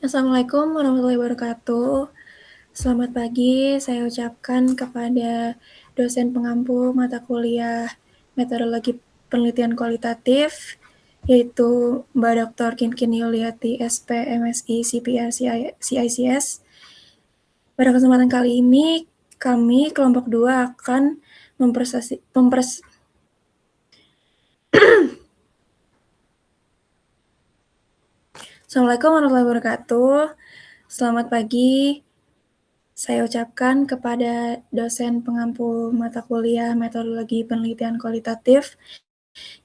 Assalamualaikum warahmatullahi wabarakatuh. Selamat pagi, saya ucapkan kepada dosen pengampu mata kuliah Metodologi Penelitian Kualitatif, yaitu Mbak Dr. Kinkin Yuliati, SP, MSI, CPR, CICS. Pada kesempatan kali ini, kami kelompok 2 akan Assalamualaikum warahmatullahi wabarakatuh. Selamat pagi. Saya ucapkan kepada dosen pengampu mata kuliah Metodologi Penelitian Kualitatif,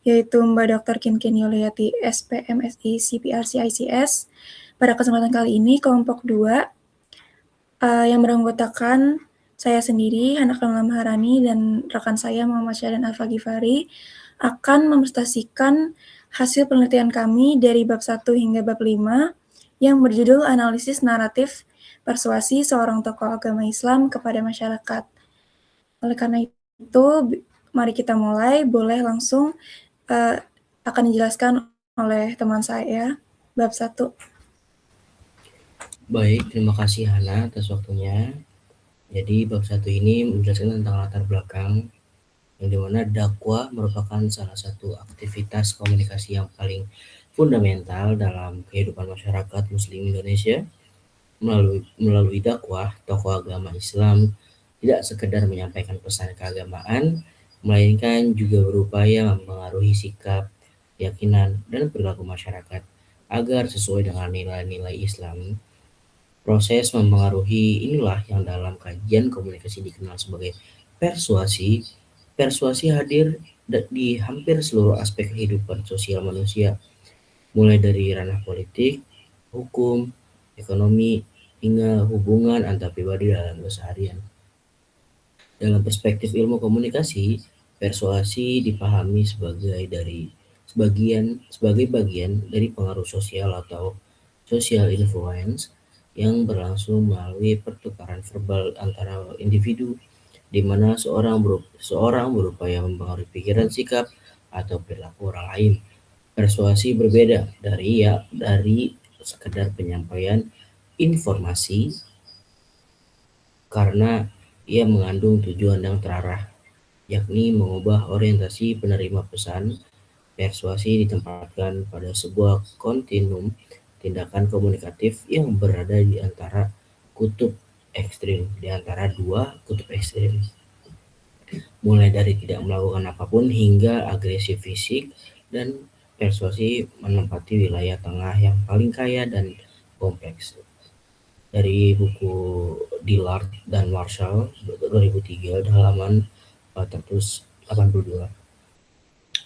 yaitu Mbak Dr. Kinkin Yuliati, SP, MSI, CPR, CICS. Pada kesempatan kali ini, kelompok 2 yang beranggotakan saya sendiri, Hana Kamala Maharani, dan rekan saya Muhammad Syahdan Al-Faghifari akan mempresentasikan hasil penelitian kami dari bab 1 hingga bab 5 yang berjudul Analisis Naratif Persuasi Seorang Tokoh Agama Islam kepada Masyarakat. Oleh karena itu, mari kita mulai. Boleh langsung akan dijelaskan oleh teman saya, bab 1. Baik, terima kasih Hana atas waktunya. Jadi bab 1 ini menjelaskan tentang latar belakang yang dimana dakwah merupakan salah satu aktivitas komunikasi yang paling fundamental dalam kehidupan masyarakat Muslim Indonesia. Melalui dakwah, tokoh agama Islam tidak sekedar menyampaikan pesan keagamaan, melainkan juga berupaya mempengaruhi sikap, keyakinan, dan perilaku masyarakat agar sesuai dengan nilai-nilai Islam. Proses mempengaruhi inilah yang dalam kajian komunikasi dikenal sebagai persuasi. Persuasi hadir di hampir seluruh aspek kehidupan sosial manusia, mulai dari ranah politik, hukum, ekonomi, hingga hubungan antar pribadi dalam keseharian. Dalam perspektif ilmu komunikasi, persuasi dipahami sebagai bagian dari pengaruh sosial atau social influence yang berlangsung melalui pertukaran verbal antara individu, di mana seorang berupaya mempengaruhi pikiran, sikap, atau perilaku orang lain. Persuasi berbeda dari sekedar penyampaian informasi karena ia mengandung tujuan yang terarah, yakni mengubah orientasi penerima pesan. Persuasi ditempatkan pada sebuah kontinum tindakan komunikatif yang berada di antara dua kutub ekstrim, mulai dari tidak melakukan apapun hingga agresif fisik, dan persuasi menempati wilayah tengah yang paling kaya dan kompleks. Dari buku Dillard dan Marshall 2003 halaman 482.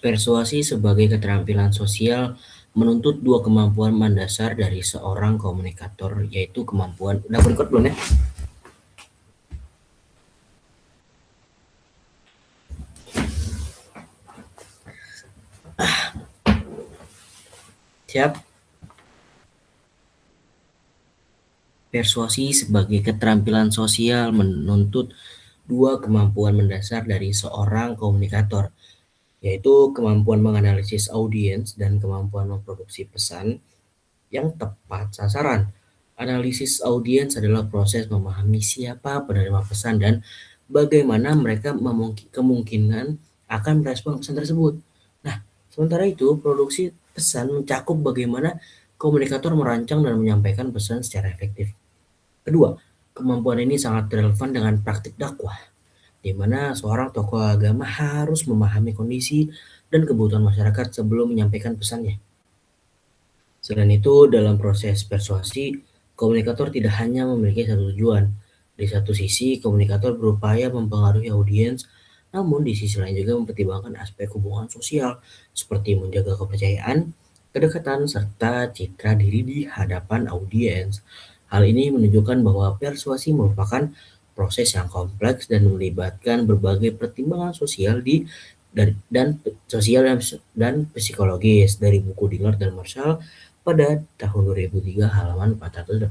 Persuasi sebagai keterampilan sosial menuntut dua kemampuan mendasar dari seorang komunikator, yaitu kemampuan udah berikut belum ya? Siap. Persuasi sebagai keterampilan sosial menuntut dua kemampuan mendasar dari seorang komunikator, yaitu kemampuan menganalisis audiens dan kemampuan memproduksi pesan yang tepat sasaran. Analisis audiens adalah proses memahami siapa penerima pesan dan bagaimana mereka kemungkinan akan merespon pesan tersebut. Nah, sementara itu produksi pesan mencakup bagaimana komunikator merancang dan menyampaikan pesan secara efektif. Kedua, kemampuan ini sangat relevan dengan praktik dakwah, di mana seorang tokoh agama harus memahami kondisi dan kebutuhan masyarakat sebelum menyampaikan pesannya. Selain itu, dalam proses persuasi, komunikator tidak hanya memiliki satu tujuan. Di satu sisi, komunikator berupaya mempengaruhi audiens, namun di sisi lain juga mempertimbangkan aspek hubungan sosial, seperti menjaga kepercayaan, kedekatan, serta citra diri di hadapan audiens. Hal ini menunjukkan bahwa persuasi merupakan proses yang kompleks dan melibatkan berbagai pertimbangan sosial dan psikologis. Dari buku Dillard dan Marshall pada tahun 2003 halaman 484.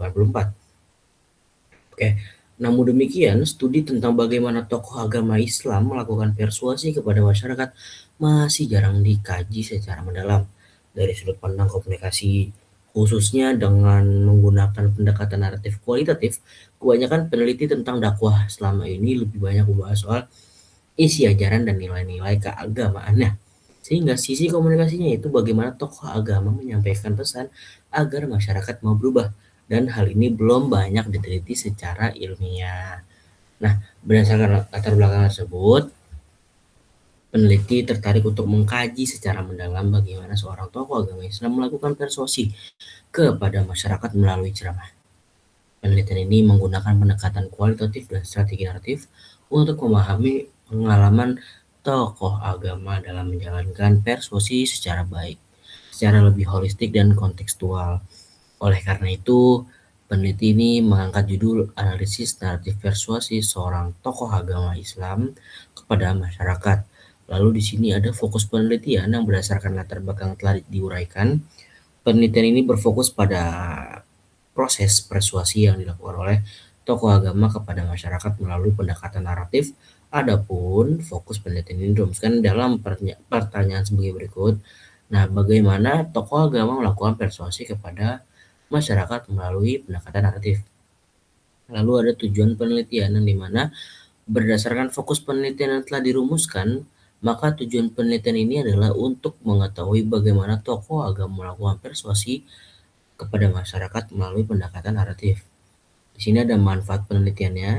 Oke, namun demikian, studi tentang bagaimana tokoh agama Islam melakukan persuasi kepada masyarakat masih jarang dikaji secara mendalam. Dari sudut pandang komunikasi, Khususnya dengan menggunakan pendekatan naratif kualitatif, kebanyakan peneliti tentang dakwah selama ini lebih banyak membahas soal isi ajaran dan nilai-nilai keagamaan. Nah, sehingga sisi komunikasinya itu bagaimana tokoh agama menyampaikan pesan agar masyarakat mau berubah. Dan hal ini belum banyak diteliti secara ilmiah. Nah, berdasarkan latar belakang tersebut, peneliti tertarik untuk mengkaji secara mendalam bagaimana seorang tokoh agama Islam melakukan persuasi kepada masyarakat melalui ceramah. Penelitian ini menggunakan pendekatan kualitatif dan strategi naratif untuk memahami pengalaman tokoh agama dalam menjalankan persuasi secara baik, secara lebih holistik dan kontekstual. Oleh karena itu, peneliti ini mengangkat judul analisis naratif persuasi seorang tokoh agama Islam kepada masyarakat. Lalu di sini ada fokus penelitian yang berdasarkan latar belakang telah diuraikan. Penelitian ini berfokus pada proses persuasi yang dilakukan oleh tokoh agama kepada masyarakat melalui pendekatan naratif. Adapun fokus penelitian ini dirumuskan dalam pertanyaan sebagai berikut. Nah, bagaimana tokoh agama melakukan persuasi kepada masyarakat melalui pendekatan naratif? Lalu ada tujuan penelitian yang dimana berdasarkan fokus penelitian yang telah dirumuskan, maka tujuan penelitian ini adalah untuk mengetahui bagaimana tokoh agama melakukan persuasi kepada masyarakat melalui pendekatan naratif. Di sini ada manfaat penelitiannya.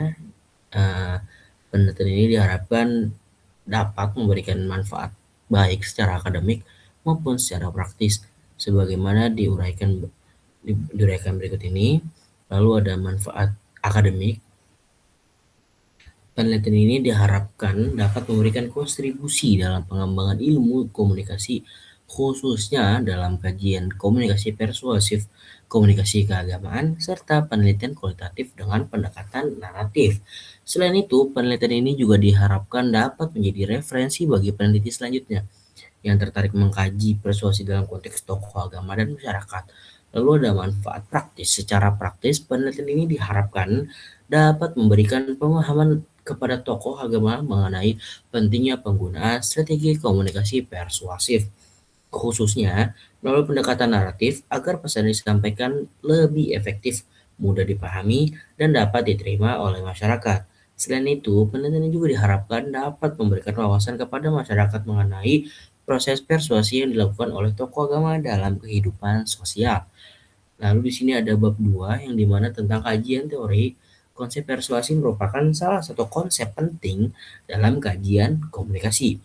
Penelitian ini diharapkan dapat memberikan manfaat baik secara akademik maupun secara praktis, sebagaimana diuraikan berikut ini. Lalu ada manfaat akademik. Penelitian ini diharapkan dapat memberikan kontribusi dalam pengembangan ilmu komunikasi, khususnya dalam kajian komunikasi persuasif, komunikasi keagamaan, serta penelitian kualitatif dengan pendekatan naratif. Selain itu, penelitian ini juga diharapkan dapat menjadi referensi bagi peneliti selanjutnya yang tertarik mengkaji persuasi dalam konteks tokoh agama dan masyarakat. Lalu ada manfaat praktis. Secara praktis, penelitian ini diharapkan dapat memberikan pemahaman kepada tokoh agama mengenai pentingnya penggunaan strategi komunikasi persuasif, khususnya melalui pendekatan naratif agar pesan disampaikan lebih efektif, mudah dipahami, dan dapat diterima oleh masyarakat. Selain itu, penelitian juga diharapkan dapat memberikan wawasan kepada masyarakat mengenai proses persuasi yang dilakukan oleh tokoh agama dalam kehidupan sosial. Lalu di sini ada bab 2 yang dimana tentang kajian teori. Konsep persuasi merupakan salah satu konsep penting dalam kajian komunikasi,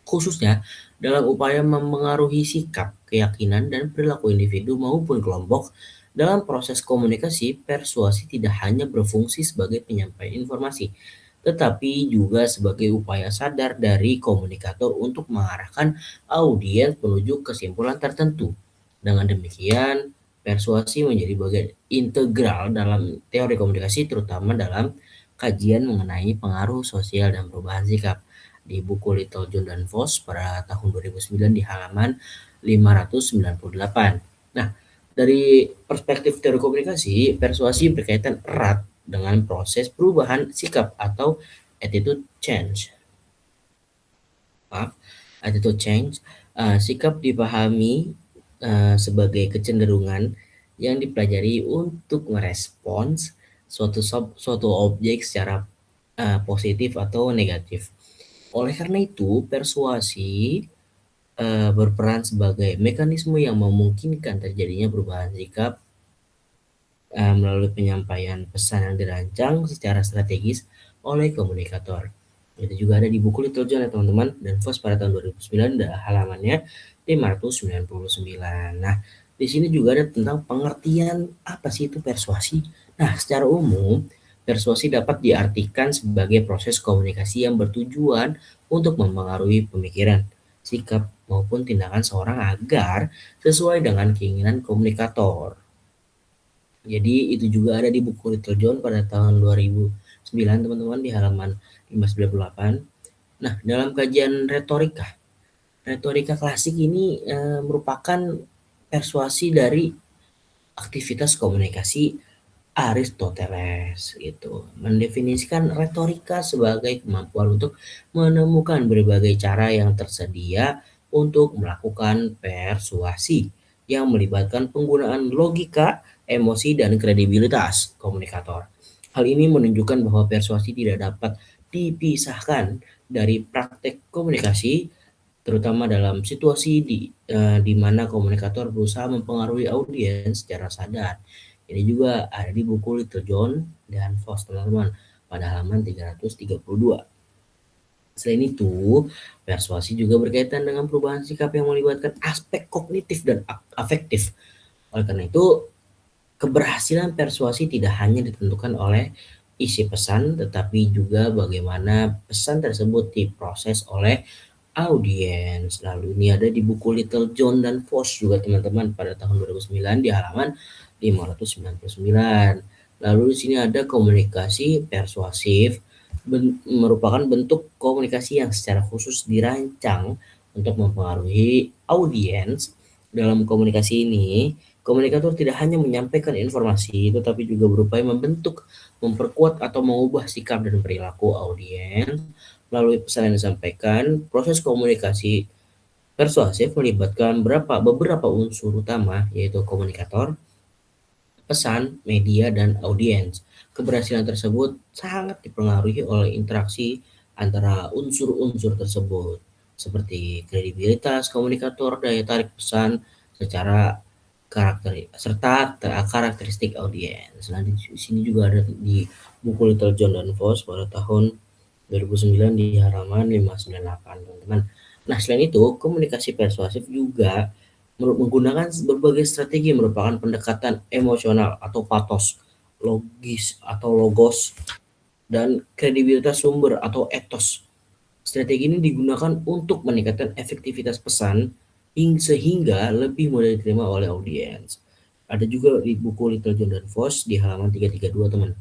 khususnya dalam upaya memengaruhi sikap, keyakinan, dan perilaku individu maupun kelompok. Dalam proses komunikasi, persuasi tidak hanya berfungsi sebagai penyampaian informasi, tetapi juga sebagai upaya sadar dari komunikator untuk mengarahkan audiens menuju kesimpulan tertentu. Dengan demikian, persuasi menjadi bagian integral dalam teori komunikasi, terutama dalam kajian mengenai pengaruh sosial dan perubahan sikap di buku Littlejohn dan Voss pada tahun 2009 di halaman 598. Nah, dari perspektif teori komunikasi, persuasi berkaitan erat dengan proses perubahan sikap atau attitude change. Attitude change. Sikap dipahami sebagai kecenderungan yang dipelajari untuk merespons suatu objek secara positif atau negatif. Oleh karena itu, persuasi berperan sebagai mekanisme yang memungkinkan terjadinya perubahan sikap melalui penyampaian pesan yang dirancang secara strategis oleh komunikator. Itu juga ada di buku Littlejohn ya teman-teman, dan Voss pada tahun 2009, halamannya 599. Nah, di sini juga ada tentang pengertian apa sih itu persuasi. Nah, secara umum, persuasi dapat diartikan sebagai proses komunikasi yang bertujuan untuk mempengaruhi pemikiran, sikap, maupun tindakan seorang agar sesuai dengan keinginan komunikator. Jadi itu juga ada di buku Littlejohn pada tahun 2009 teman-teman di halaman 598. Nah, dalam kajian retorika klasik ini merupakan persuasi dari aktivitas komunikasi Aristoteles gitu. Mendefinisikan retorika sebagai kemampuan untuk menemukan berbagai cara yang tersedia untuk melakukan persuasi. yang melibatkan penggunaan logika, emosi, dan kredibilitas komunikator. Hal ini menunjukkan bahwa persuasi tidak dapat dipisahkan dari praktek komunikasi, terutama dalam situasi di mana komunikator berusaha mempengaruhi audiens secara sadar. Ini juga ada di buku Little John dan Foss, teman-teman, pada halaman 332. Selain itu, persuasi juga berkaitan dengan perubahan sikap yang melibatkan aspek kognitif dan afektif. Oleh karena itu, keberhasilan persuasi tidak hanya ditentukan oleh isi pesan, tetapi juga bagaimana pesan tersebut diproses oleh audiens. Lalu ini ada di buku Little John dan Foss juga, teman-teman, pada tahun 2009 di halaman 599. Lalu di sini ada komunikasi persuasif, merupakan bentuk komunikasi yang secara khusus dirancang untuk mempengaruhi audiens. Dalam komunikasi ini, komunikator tidak hanya menyampaikan informasi, tetapi juga berupaya membentuk, memperkuat, atau mengubah sikap dan perilaku audiens melalui pesan yang disampaikan. Proses komunikasi persuasif melibatkan beberapa unsur utama, yaitu komunikator, pesan, media, dan audiens. Keberhasilan tersebut sangat dipengaruhi oleh interaksi antara unsur-unsur tersebut, seperti kredibilitas komunikator, daya tarik pesan, secara serta karakteristik audiens. Nah, di sini juga ada di buku Little John dan Foss pada tahun 2009 di halaman 598, teman-teman. Nah, selain itu, komunikasi persuasif juga menggunakan berbagai strategi, merupakan pendekatan emosional atau patos, logis atau logos, dan kredibilitas sumber atau etos. Strategi ini digunakan untuk meningkatkan efektivitas pesan sehingga lebih mudah diterima oleh audiens. Ada juga di buku Little John dan Foss di halaman 332, teman.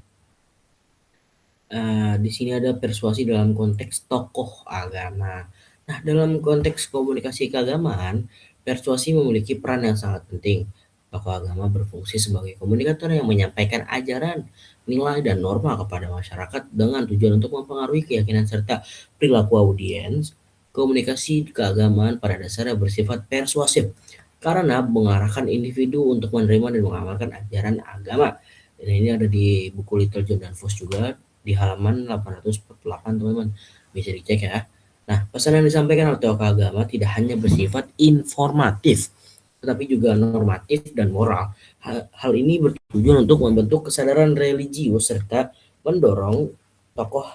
Di sini ada persuasi dalam konteks tokoh agama. Nah, dalam konteks komunikasi keagamaan, persuasi memiliki peran yang sangat penting. Tokoh agama berfungsi sebagai komunikator yang menyampaikan ajaran, nilai, dan norma kepada masyarakat dengan tujuan untuk mempengaruhi keyakinan serta perilaku audiens. Komunikasi keagamaan pada dasarnya bersifat persuasif karena mengarahkan individu untuk menerima dan mengamalkan ajaran agama. Dan ini ada di buku Little John dan Foss juga di halaman 848, teman-teman. Bisa dicek ya. Nah, pesan yang disampaikan oleh tokoh agama tidak hanya bersifat informatif, tetapi juga normatif dan moral. Hal ini bertujuan untuk membentuk kesadaran religius serta mendorong tokoh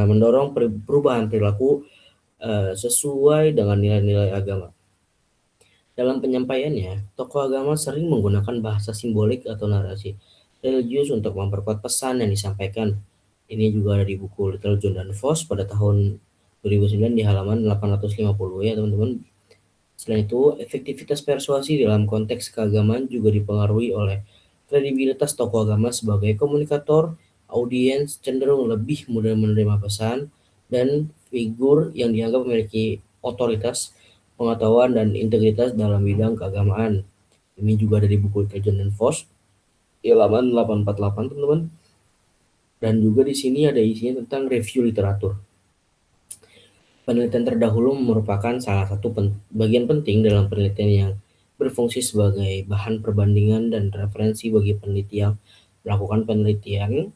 mendorong perubahan perilaku sesuai dengan nilai-nilai agama. Dalam penyampaiannya, tokoh agama sering menggunakan bahasa simbolik atau narasi religius untuk memperkuat pesan yang disampaikan. Ini juga ada di buku Little John dan Foss pada tahun 2009 di halaman 850 ya, teman-teman. Selain itu, efektivitas persuasi dalam konteks keagamaan juga dipengaruhi oleh kredibilitas tokoh agama sebagai komunikator. Audiens cenderung lebih mudah menerima pesan dan figur yang dianggap memiliki otoritas, pengetahuan, dan integritas dalam bidang keagamaan. Ini juga ada di buku Little John dan Foss di halaman 848, teman-teman. Dan juga di sini ada isinya tentang review literatur. Penelitian terdahulu merupakan salah satu bagian penting dalam penelitian yang berfungsi sebagai bahan perbandingan dan referensi bagi peneliti yang melakukan penelitian.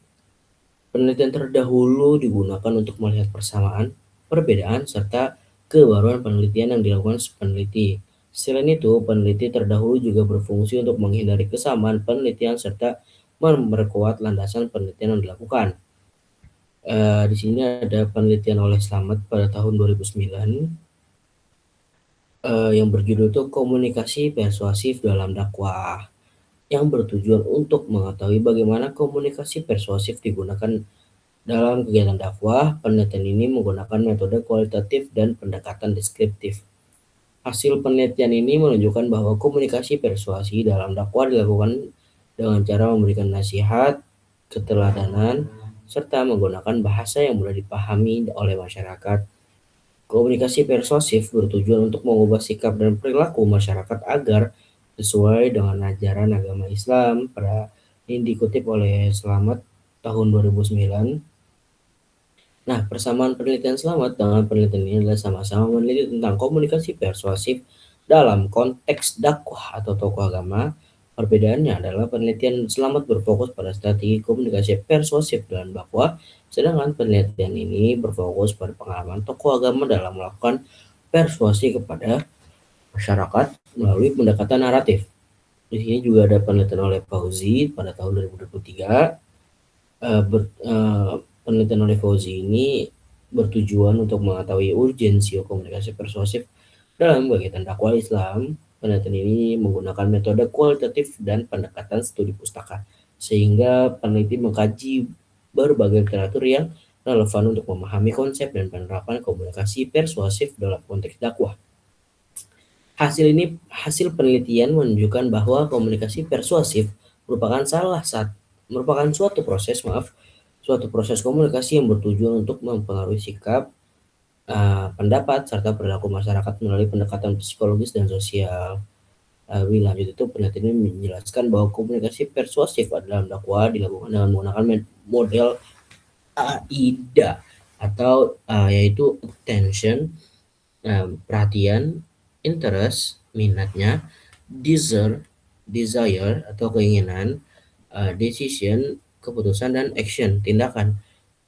Penelitian terdahulu digunakan untuk melihat persamaan, perbedaan, serta kebaruan penelitian yang dilakukan peneliti. Selain itu, peneliti terdahulu juga berfungsi untuk menghindari kesamaan penelitian serta memperkuat landasan penelitian yang dilakukan. Di sini ada penelitian oleh Slamet pada tahun 2009 yang berjudul itu komunikasi persuasif dalam dakwah, yang bertujuan untuk mengetahui bagaimana komunikasi persuasif digunakan dalam kegiatan dakwah. Penelitian ini menggunakan metode kualitatif dan pendekatan deskriptif. Hasil penelitian ini menunjukkan bahwa komunikasi persuasi dalam dakwah dilakukan dengan cara memberikan nasihat, keteladanan, serta menggunakan bahasa yang mudah dipahami oleh masyarakat. Komunikasi persuasif bertujuan untuk mengubah sikap dan perilaku masyarakat agar sesuai dengan ajaran agama Islam. Ini dikutip oleh Slamet tahun 2009. Nah, persamaan penelitian Slamet dengan penelitian ini adalah sama-sama meneliti tentang komunikasi persuasif Dalam konteks dakwah atau tokoh agama, perbedaannya adalah penelitian selamat berfokus pada strategi komunikasi persuasif dalam dakwah, sedangkan penelitian ini berfokus pada pengalaman tokoh agama dalam melakukan persuasi kepada masyarakat melalui pendekatan naratif. Di sini juga ada penelitian oleh Fauzi pada tahun 2023. Penelitian oleh Fauzi ini bertujuan untuk mengetahui urgensi komunikasi persuasif dalam kegiatan dakwah Islam. Penelitian ini menggunakan metode kualitatif dan pendekatan studi pustaka, sehingga peneliti mengkaji berbagai literatur yang relevan untuk memahami konsep dan penerapan komunikasi persuasif dalam konteks dakwah. Hasil penelitian menunjukkan bahwa komunikasi persuasif merupakan suatu proses komunikasi yang bertujuan untuk mempengaruhi sikap, pendapat serta perilaku masyarakat melalui pendekatan psikologis dan sosial. Lebih lanjut itu penelitian ini menjelaskan bahwa komunikasi persuasif dalam dakwah dilakukan dengan menggunakan model AIDA atau yaitu attention, perhatian, interest, minatnya, desire atau keinginan, decision, keputusan, dan action, tindakan.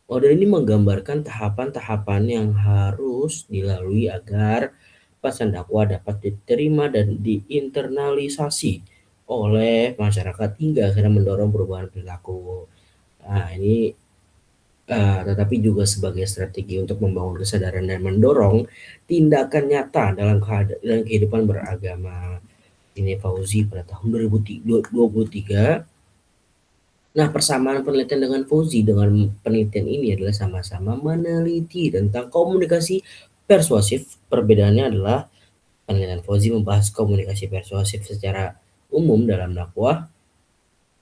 Model ini menggambarkan tahapan-tahapan yang harus dilalui agar pesan dakwah dapat diterima dan diinternalisasi oleh masyarakat hingga akhirnya mendorong perubahan perilaku. Nah, ini tetapi juga sebagai strategi untuk membangun kesadaran dan mendorong tindakan nyata dalam kehidupan beragama. Ini Fauzi pada tahun 2023. Nah, persamaan penelitian dengan Fauzi dengan penelitian ini adalah sama-sama meneliti tentang komunikasi persuasif. Perbedaannya adalah penelitian Fauzi membahas komunikasi persuasif secara umum dalam dakwah,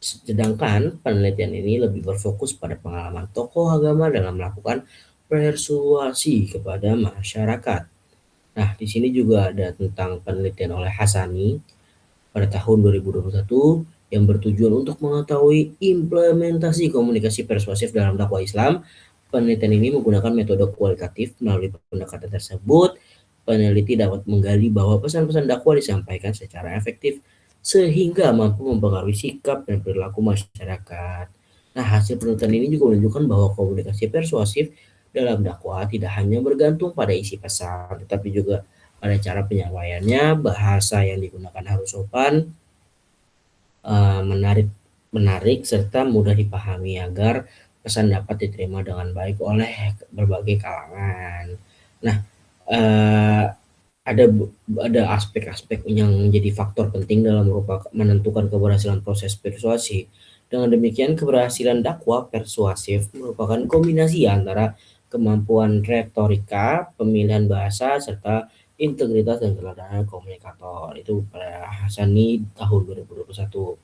sedangkan penelitian ini lebih berfokus pada pengalaman tokoh agama dalam melakukan persuasi kepada masyarakat. Nah, di sini juga ada tentang penelitian oleh Hasani pada tahun 2021 yang bertujuan untuk mengetahui implementasi komunikasi persuasif dalam dakwah Islam. Penelitian ini menggunakan metode kualitatif. Melalui pendekatan tersebut, peneliti dapat menggali bahwa pesan-pesan dakwah disampaikan secara efektif sehingga mampu mempengaruhi sikap dan perilaku masyarakat. Nah, hasil penelitian ini juga menunjukkan bahwa komunikasi persuasif dalam dakwah tidak hanya bergantung pada isi pesan, tetapi juga pada cara penyampaiannya. Bahasa yang digunakan harus sopan, menarik serta mudah dipahami agar pesan dapat diterima dengan baik oleh berbagai kalangan. Nah, eee, ada aspek-aspek yang menjadi faktor penting dalam menentukan keberhasilan proses persuasi. Dengan demikian, keberhasilan dakwah persuasif merupakan kombinasi antara kemampuan retorika, pemilihan bahasa, serta integritas dan keteladanan komunikator. Itu pada Hasani tahun 2021.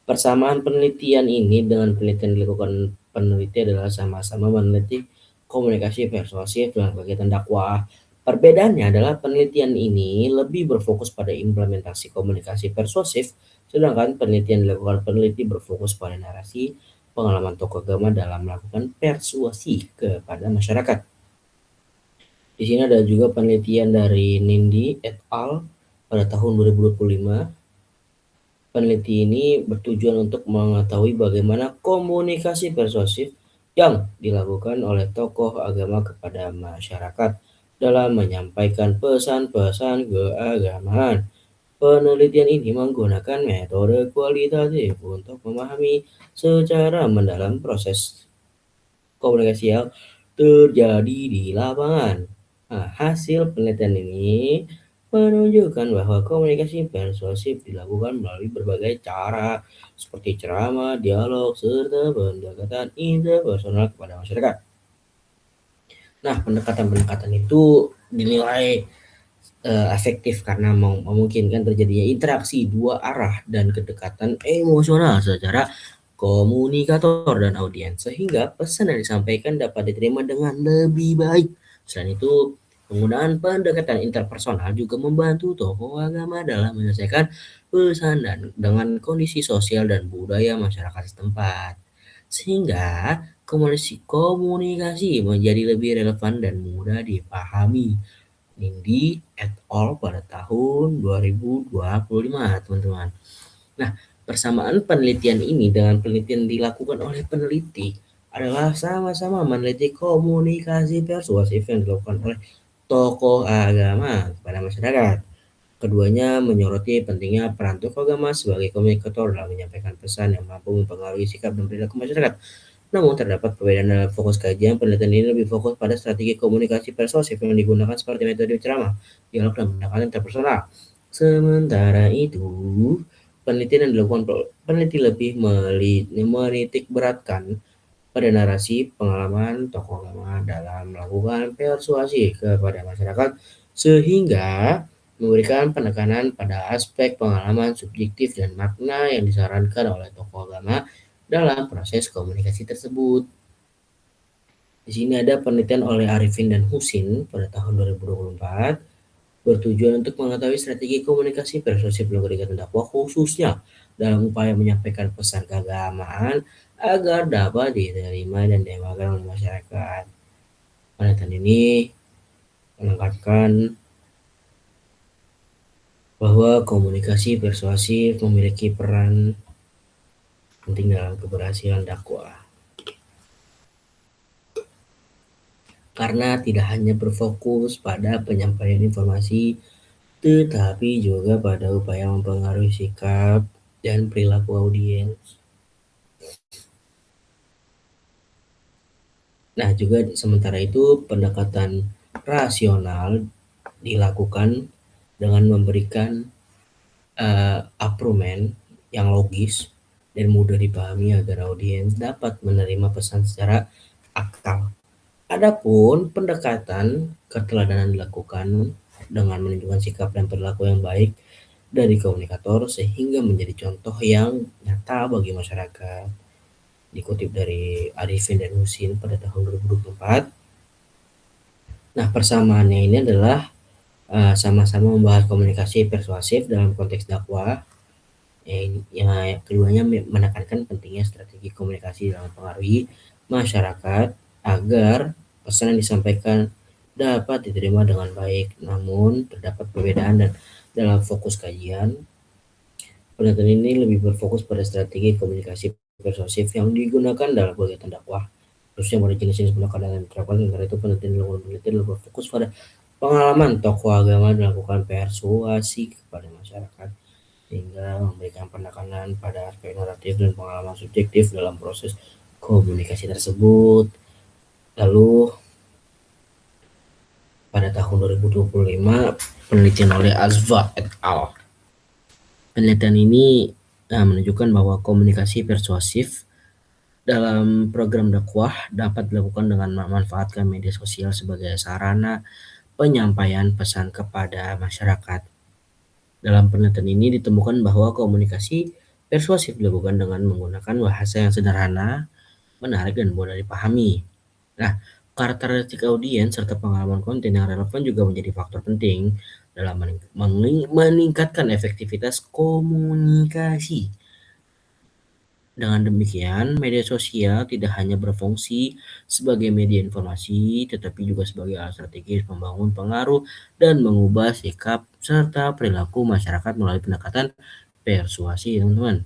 Persamaan penelitian ini dengan penelitian dilakukan peneliti adalah sama-sama meneliti komunikasi persuasif dalam kegiatan dakwah. Perbedaannya adalah penelitian ini lebih berfokus pada implementasi komunikasi persuasif, sedangkan penelitian dilakukan peneliti berfokus pada narasi pengalaman tokoh agama dalam melakukan persuasi kepada masyarakat. Di sini ada juga penelitian dari Nindi et al. Pada tahun 2025. Peneliti ini bertujuan untuk mengetahui bagaimana komunikasi persuasif yang dilakukan oleh tokoh agama kepada masyarakat dalam menyampaikan pesan-pesan keagamaan. Penelitian ini menggunakan metode kualitatif untuk memahami secara mendalam proses komunikasi yang terjadi di lapangan. Nah, hasil penelitian ini menunjukkan bahwa komunikasi persuasif dilakukan melalui berbagai cara, seperti ceramah, dialog, serta pendekatan interpersonal kepada masyarakat. Nah, pendekatan-pendekatan itu dinilai efektif karena memungkinkan terjadinya interaksi dua arah dan kedekatan emosional secara komunikator dan audiens, sehingga pesan yang disampaikan dapat diterima dengan lebih baik. Selain itu, penggunaan pendekatan interpersonal juga membantu tokoh agama dalam menyelesaikan pesan dan dengan kondisi sosial dan budaya masyarakat setempat, sehingga komunikasi menjadi lebih relevan dan mudah dipahami Nindi et al. Pada tahun 2025, teman-teman. Nah, persamaan penelitian ini dengan penelitian dilakukan oleh peneliti adalah sama-sama meneliti komunikasi persuasif yang dilakukan oleh tokoh agama kepada masyarakat. Keduanya menyoroti pentingnya peran tokoh agama sebagai komunikator dalam menyampaikan pesan yang mampu mempengaruhi sikap dan perilaku masyarakat. Namun, terdapat perbedaan dalam fokus kajian. Penelitian ini lebih fokus pada strategi komunikasi persuasif yang digunakan seperti metode ceramah, dialog, dan pendekatan interpersonal. Sementara itu, penelitian yang dilakukan peneliti lebih menitik beratkan pada narasi pengalaman tokoh agama dalam melakukan persuasi kepada masyarakat, sehingga memberikan penekanan pada aspek pengalaman subjektif dan makna yang disarankan oleh tokoh agama dalam proses komunikasi tersebut. Di sini ada penelitian oleh Arifin dan Husin pada tahun 2024 bertujuan untuk mengetahui strategi komunikasi persuasif dalam kegiatan dakwah, khususnya dalam upaya menyampaikan pesan keagamaan agar dapat diterima dan diamalkan oleh masyarakat. Penelitian ini menekankan bahwa komunikasi persuasif memiliki peran penting dalam keberhasilan dakwah. Karena tidak hanya berfokus pada penyampaian informasi, tetapi juga pada upaya mempengaruhi sikap dan perilaku audiens. Nah, juga sementara itu pendekatan rasional dilakukan dengan memberikan argumen yang logis dan mudah dipahami agar audiens dapat menerima pesan secara akal. Adapun pendekatan keteladanan dilakukan dengan menunjukkan sikap dan perilaku yang baik dari komunikator sehingga menjadi contoh yang nyata bagi masyarakat. Dikutip dari Arifin dan Husin pada tahun 2024. Nah, persamaannya ini adalah sama-sama membahas komunikasi persuasif dalam konteks dakwah. Yang keduanya menekankan pentingnya strategi komunikasi dalam mempengaruhi masyarakat agar pesan yang disampaikan dapat diterima dengan baik. Namun, terdapat perbedaan dan dalam fokus kajian. Penelitian ini lebih berfokus pada strategi komunikasi persuasif yang digunakan dalam kegiatan dakwah, khususnya pada jenis-jenis pendekatan yang diterapkan. Karena itu penelitian lebih berfokus pada pengalaman tokoh agama melakukan persuasi kepada masyarakat, sehingga memberikan penekanan pada aspek naratif dan pengalaman subjektif dalam proses komunikasi tersebut. Lalu pada tahun 2025 penelitian oleh Azva et al. Penelitian ini menunjukkan bahwa komunikasi persuasif dalam program dakwah dapat dilakukan dengan memanfaatkan media sosial sebagai sarana penyampaian pesan kepada masyarakat. Dalam penelitian ini ditemukan bahwa komunikasi persuasif dilakukan dengan menggunakan bahasa yang sederhana, menarik, dan mudah dipahami. Nah, karakteristik audiens serta pengalaman konten yang relevan juga menjadi faktor penting dalam meningkatkan efektivitas komunikasi. Dengan demikian, media sosial tidak hanya berfungsi sebagai media informasi, tetapi juga sebagai alat strategis membangun pengaruh dan mengubah sikap serta perilaku masyarakat melalui pendekatan persuasi, teman-teman.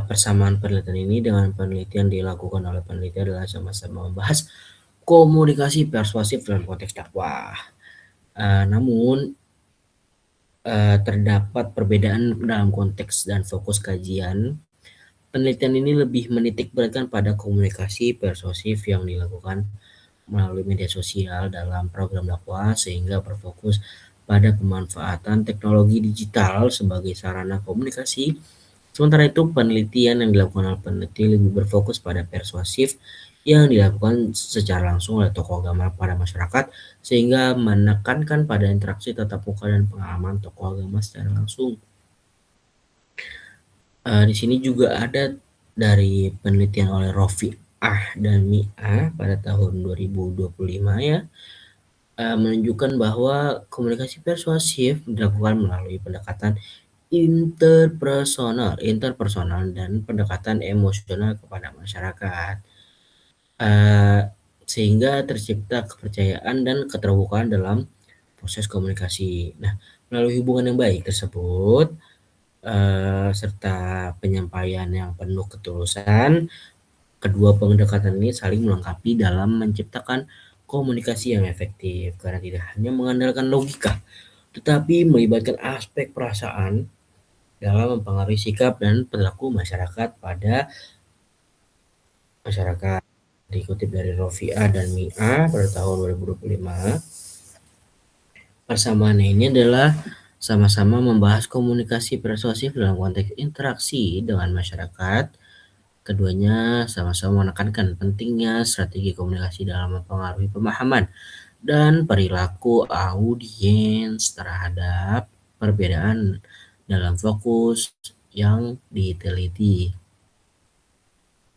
Persamaan penelitian ini dengan penelitian dilakukan oleh peneliti adalah sama-sama membahas komunikasi persuasif dalam konteks dakwah. Namun terdapat perbedaan dalam konteks dan fokus kajian. Penelitian ini lebih menitik beratkan pada komunikasi persuasif yang dilakukan melalui media sosial dalam program dakwah, sehingga berfokus pada pemanfaatan teknologi digital sebagai sarana komunikasi. Sementara itu, penelitian yang dilakukan oleh peneliti lebih berfokus pada persuasif yang dilakukan secara langsung oleh tokoh agama pada masyarakat, sehingga menekankan pada interaksi tatap muka dan pengalaman tokoh agama secara langsung. Di sini juga ada dari penelitian oleh Rofi'ah dan Mi'ah pada tahun 2025 ya, menunjukkan bahwa komunikasi persuasif dilakukan melalui pendekatan interpersonal dan pendekatan emosional kepada masyarakat. sehingga tercipta kepercayaan dan keterbukaan dalam proses komunikasi. Nah, melalui hubungan yang baik tersebut, serta penyampaian yang penuh ketulusan, kedua pendekatan ini saling melengkapi dalam menciptakan komunikasi yang efektif karena tidak hanya mengandalkan logika, tetapi melibatkan aspek perasaan dalam mempengaruhi sikap dan perilaku masyarakat pada masyarakat. Dikutip dari Rofiah dan Mia pada tahun 2025, persamaan ini adalah sama-sama membahas komunikasi persuasif dalam konteks interaksi dengan masyarakat. Keduanya sama-sama menekankan pentingnya strategi komunikasi dalam mempengaruhi pemahaman dan perilaku audiens terhadap perbedaan dalam fokus yang diteliti,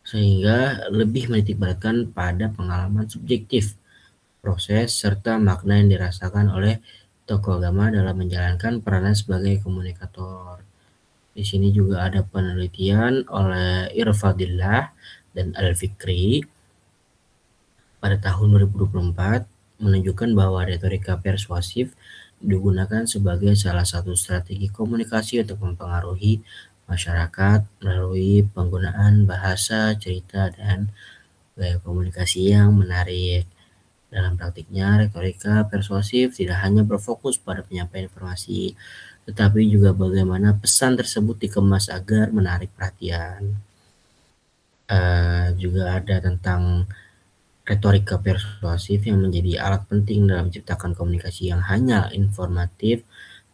sehingga lebih menitikberatkan pada pengalaman subjektif, proses, serta makna yang dirasakan oleh tokoh agama dalam menjalankan perannya sebagai komunikator. Di sini juga ada penelitian oleh Irfadillah dan Al-Fikri pada tahun 2024 menunjukkan bahwa retorika persuasif digunakan sebagai salah satu strategi komunikasi untuk mempengaruhi masyarakat melalui penggunaan bahasa, cerita, dan gaya komunikasi yang menarik. Dalam praktiknya, retorika persuasif tidak hanya berfokus pada penyampaian informasi, tetapi juga bagaimana pesan tersebut dikemas agar menarik perhatian. Juga ada tentang retorika persuasif yang menjadi alat penting dalam menciptakan komunikasi yang hanya informatif,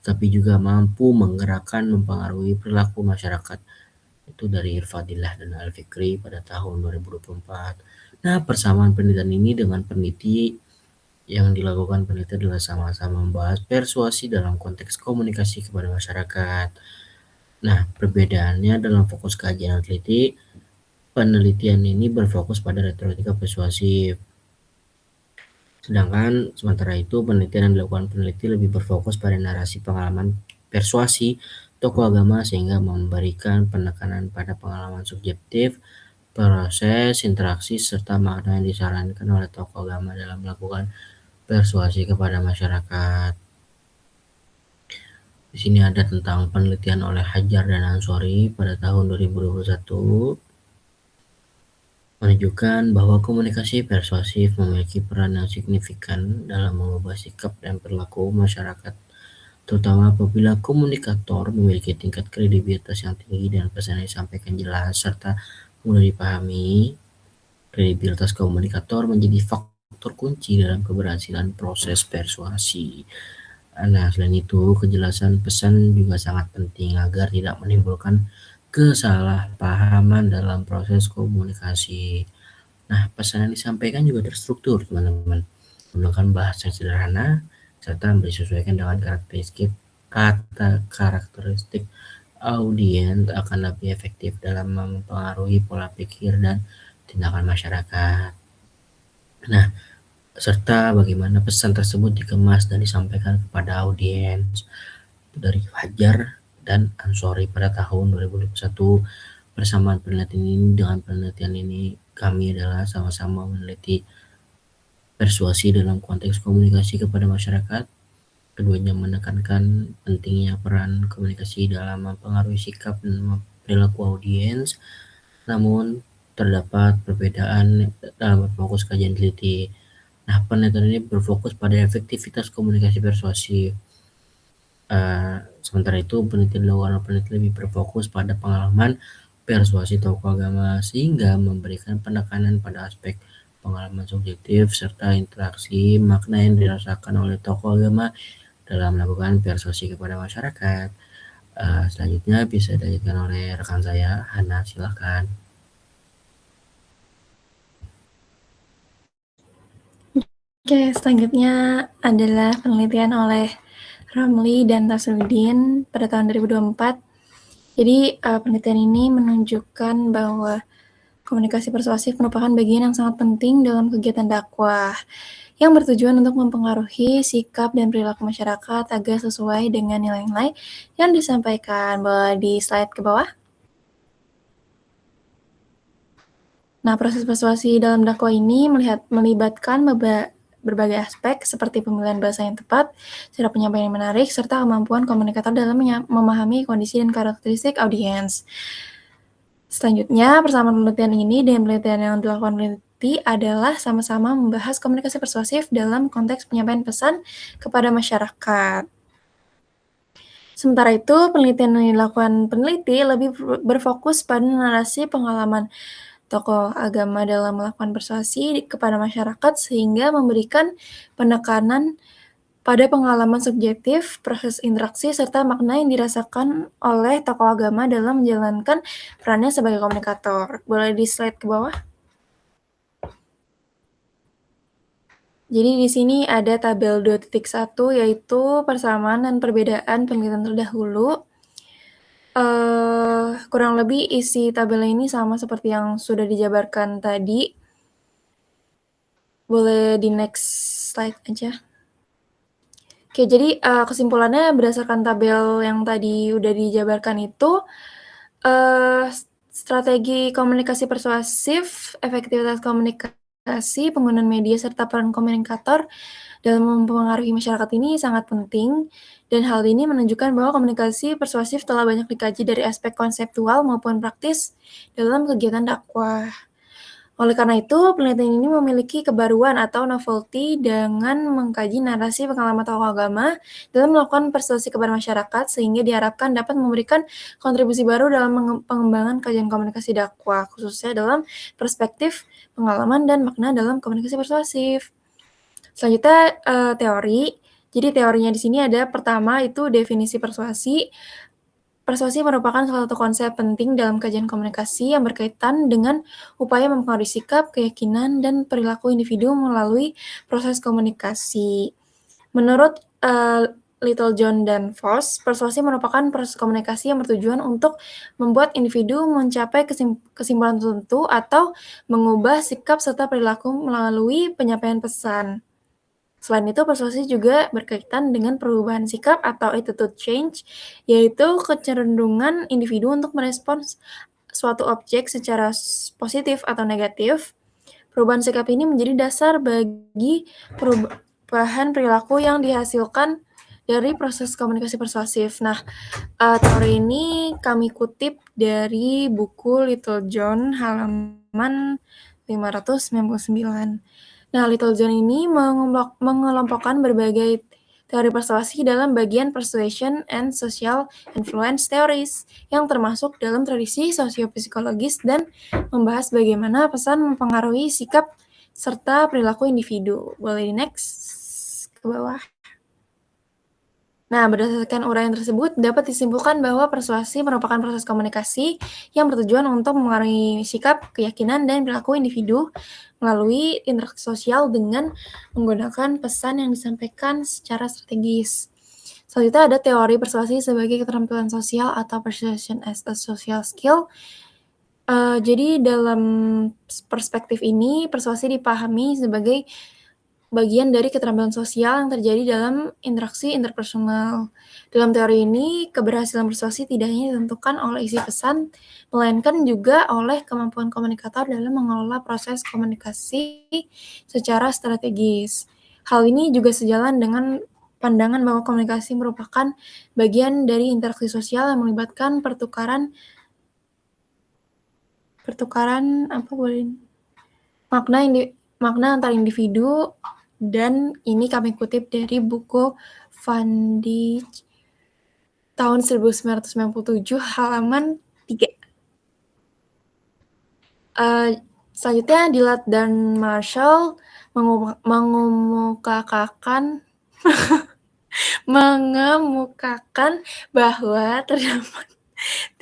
tapi juga mampu menggerakkan, mempengaruhi perilaku masyarakat. Itu dari Irfadillah dan Al-Fikri pada tahun 2024. Nah, persamaan penelitian ini dengan peneliti yang dilakukan peneliti adalah sama-sama membahas persuasi dalam konteks komunikasi kepada masyarakat. Nah, perbedaannya dalam fokus kajian teliti, penelitian ini berfokus pada retorika persuasif. Sedangkan sementara itu penelitian yang dilakukan peneliti lebih berfokus pada narasi pengalaman persuasi tokoh agama sehingga memberikan penekanan pada pengalaman subjektif, proses, interaksi, serta makna yang disarankan oleh tokoh agama dalam melakukan persuasi kepada masyarakat. Di sini ada tentang penelitian oleh Hajar dan Ansori pada tahun 2021 menunjukkan bahwa komunikasi persuasif memiliki peran yang signifikan dalam mengubah sikap dan perilaku masyarakat, terutama apabila komunikator memiliki tingkat kredibilitas yang tinggi dan pesan yang disampaikan jelas serta mudah dipahami. Kredibilitas komunikator menjadi faktor kunci dalam keberhasilan proses persuasi. Nah, selain itu, kejelasan pesan juga sangat penting agar tidak menimbulkan kesalahpahaman dalam proses komunikasi. Nah, pesan yang disampaikan juga terstruktur, teman-teman, menggunakan bahasa yang sederhana serta disesuaikan dengan karakteristik audiens akan lebih efektif dalam mempengaruhi pola pikir dan tindakan masyarakat. Nah, serta bagaimana pesan tersebut dikemas dan disampaikan kepada audiens. Dari Hajar dan Ansori pada tahun 2021, persamaan penelitian ini dengan penelitian ini kami adalah sama-sama meneliti persuasi dalam konteks komunikasi kepada masyarakat. Keduanya menekankan pentingnya peran komunikasi dalam mempengaruhi sikap dan perilaku audiens, namun terdapat perbedaan dalam fokus kajian teliti. Nah, penelitian ini berfokus pada efektivitas komunikasi persuasif. Sementara itu, penelitian lebih berfokus pada pengalaman persuasi tokoh agama sehingga memberikan penekanan pada aspek pengalaman subjektif serta interaksi makna yang dirasakan oleh tokoh agama dalam melakukan persuasi kepada masyarakat. Selanjutnya bisa dilanjutkan oleh rekan saya, Hana, silahkan. Oke, selanjutnya adalah penelitian oleh Ramli dan Tasudin pada tahun 2024. Jadi penelitian ini menunjukkan bahwa komunikasi persuasif merupakan bagian yang sangat penting dalam kegiatan dakwah yang bertujuan untuk mempengaruhi sikap dan perilaku masyarakat agar sesuai dengan nilai-nilai yang disampaikan. Boleh di slide ke bawah. Nah, proses persuasi dalam dakwah ini melibatkan berbagai aspek seperti pemilihan bahasa yang tepat, cara penyampaian yang menarik, serta kemampuan komunikator dalam memahami kondisi dan karakteristik audiens. Selanjutnya, persamaan penelitian ini dengan penelitian yang dilakukan peneliti adalah sama-sama membahas komunikasi persuasif dalam konteks penyampaian pesan kepada masyarakat. Sementara itu, penelitian yang dilakukan peneliti lebih berfokus pada narasi pengalaman tokoh agama dalam melakukan persuasi kepada masyarakat sehingga memberikan penekanan pada pengalaman subjektif, proses interaksi, serta makna yang dirasakan oleh tokoh agama dalam menjalankan perannya sebagai komunikator. Boleh di slide ke bawah? Jadi di sini ada tabel 2.1 yaitu persamaan dan perbedaan penelitian terdahulu. Kurang lebih isi tabel ini sama seperti yang sudah dijabarkan tadi. Boleh di next slide aja. Oke, jadi kesimpulannya berdasarkan tabel yang tadi udah dijabarkan itu, strategi komunikasi persuasif, efektivitas komunikasi, penggunaan media, serta peran komunikator dalam mempengaruhi masyarakat ini sangat penting, dan hal ini menunjukkan bahwa komunikasi persuasif telah banyak dikaji dari aspek konseptual maupun praktis dalam kegiatan dakwah. Oleh karena itu, penelitian ini memiliki kebaruan atau novelty dengan mengkaji narasi pengalaman tokoh agama dalam melakukan persuasi kepada masyarakat, sehingga diharapkan dapat memberikan kontribusi baru dalam pengembangan kajian komunikasi dakwah, khususnya dalam perspektif pengalaman dan makna dalam komunikasi persuasif. Selanjutnya, teori. Jadi teorinya di sini ada pertama itu definisi persuasi. Persuasi merupakan salah satu konsep penting dalam kajian komunikasi yang berkaitan dengan upaya mempengaruhi sikap, keyakinan, dan perilaku individu melalui proses komunikasi. Menurut Littlejohn dan Voss, persuasi merupakan proses komunikasi yang bertujuan untuk membuat individu mencapai kesimpulan tertentu atau mengubah sikap serta perilaku melalui penyampaian pesan. Selain itu, persuasi juga berkaitan dengan perubahan sikap atau attitude change, yaitu kecenderungan individu untuk merespons suatu objek secara positif atau negatif. Perubahan sikap ini menjadi dasar bagi perubahan perilaku yang dihasilkan dari proses komunikasi persuasif. Nah, teori ini kami kutip dari buku Littlejohn halaman 599. Nah, Littlejohn ini mengelompokkan berbagai teori persuasi dalam bagian persuasion and social influence theories, yang termasuk dalam tradisi sosiopsikologis dan membahas bagaimana pesan mempengaruhi sikap serta perilaku individu. Boleh di next ke bawah. Nah, berdasarkan uraian tersebut, dapat disimpulkan bahwa persuasi merupakan proses komunikasi yang bertujuan untuk mempengaruhi sikap, keyakinan, dan perilaku individu melalui interaksi sosial dengan menggunakan pesan yang disampaikan secara strategis. Selanjutnya ada teori persuasi sebagai keterampilan sosial atau persuasion as a social skill. Jadi dalam perspektif ini, persuasi dipahami sebagai bagian dari keterampilan sosial yang terjadi dalam interaksi interpersonal. Dalam teori ini, keberhasilan persuasi tidak hanya ditentukan oleh isi pesan, melainkan juga oleh kemampuan komunikator dalam mengelola proses komunikasi secara strategis. Hal ini juga sejalan dengan pandangan bahwa komunikasi merupakan bagian dari interaksi sosial yang melibatkan pertukaran makna antar individu, dan ini kami kutip dari buku Van Dijk tahun 1997 halaman 3. Selanjutnya Dillard dan Marshall mengemukakan bahwa terdapat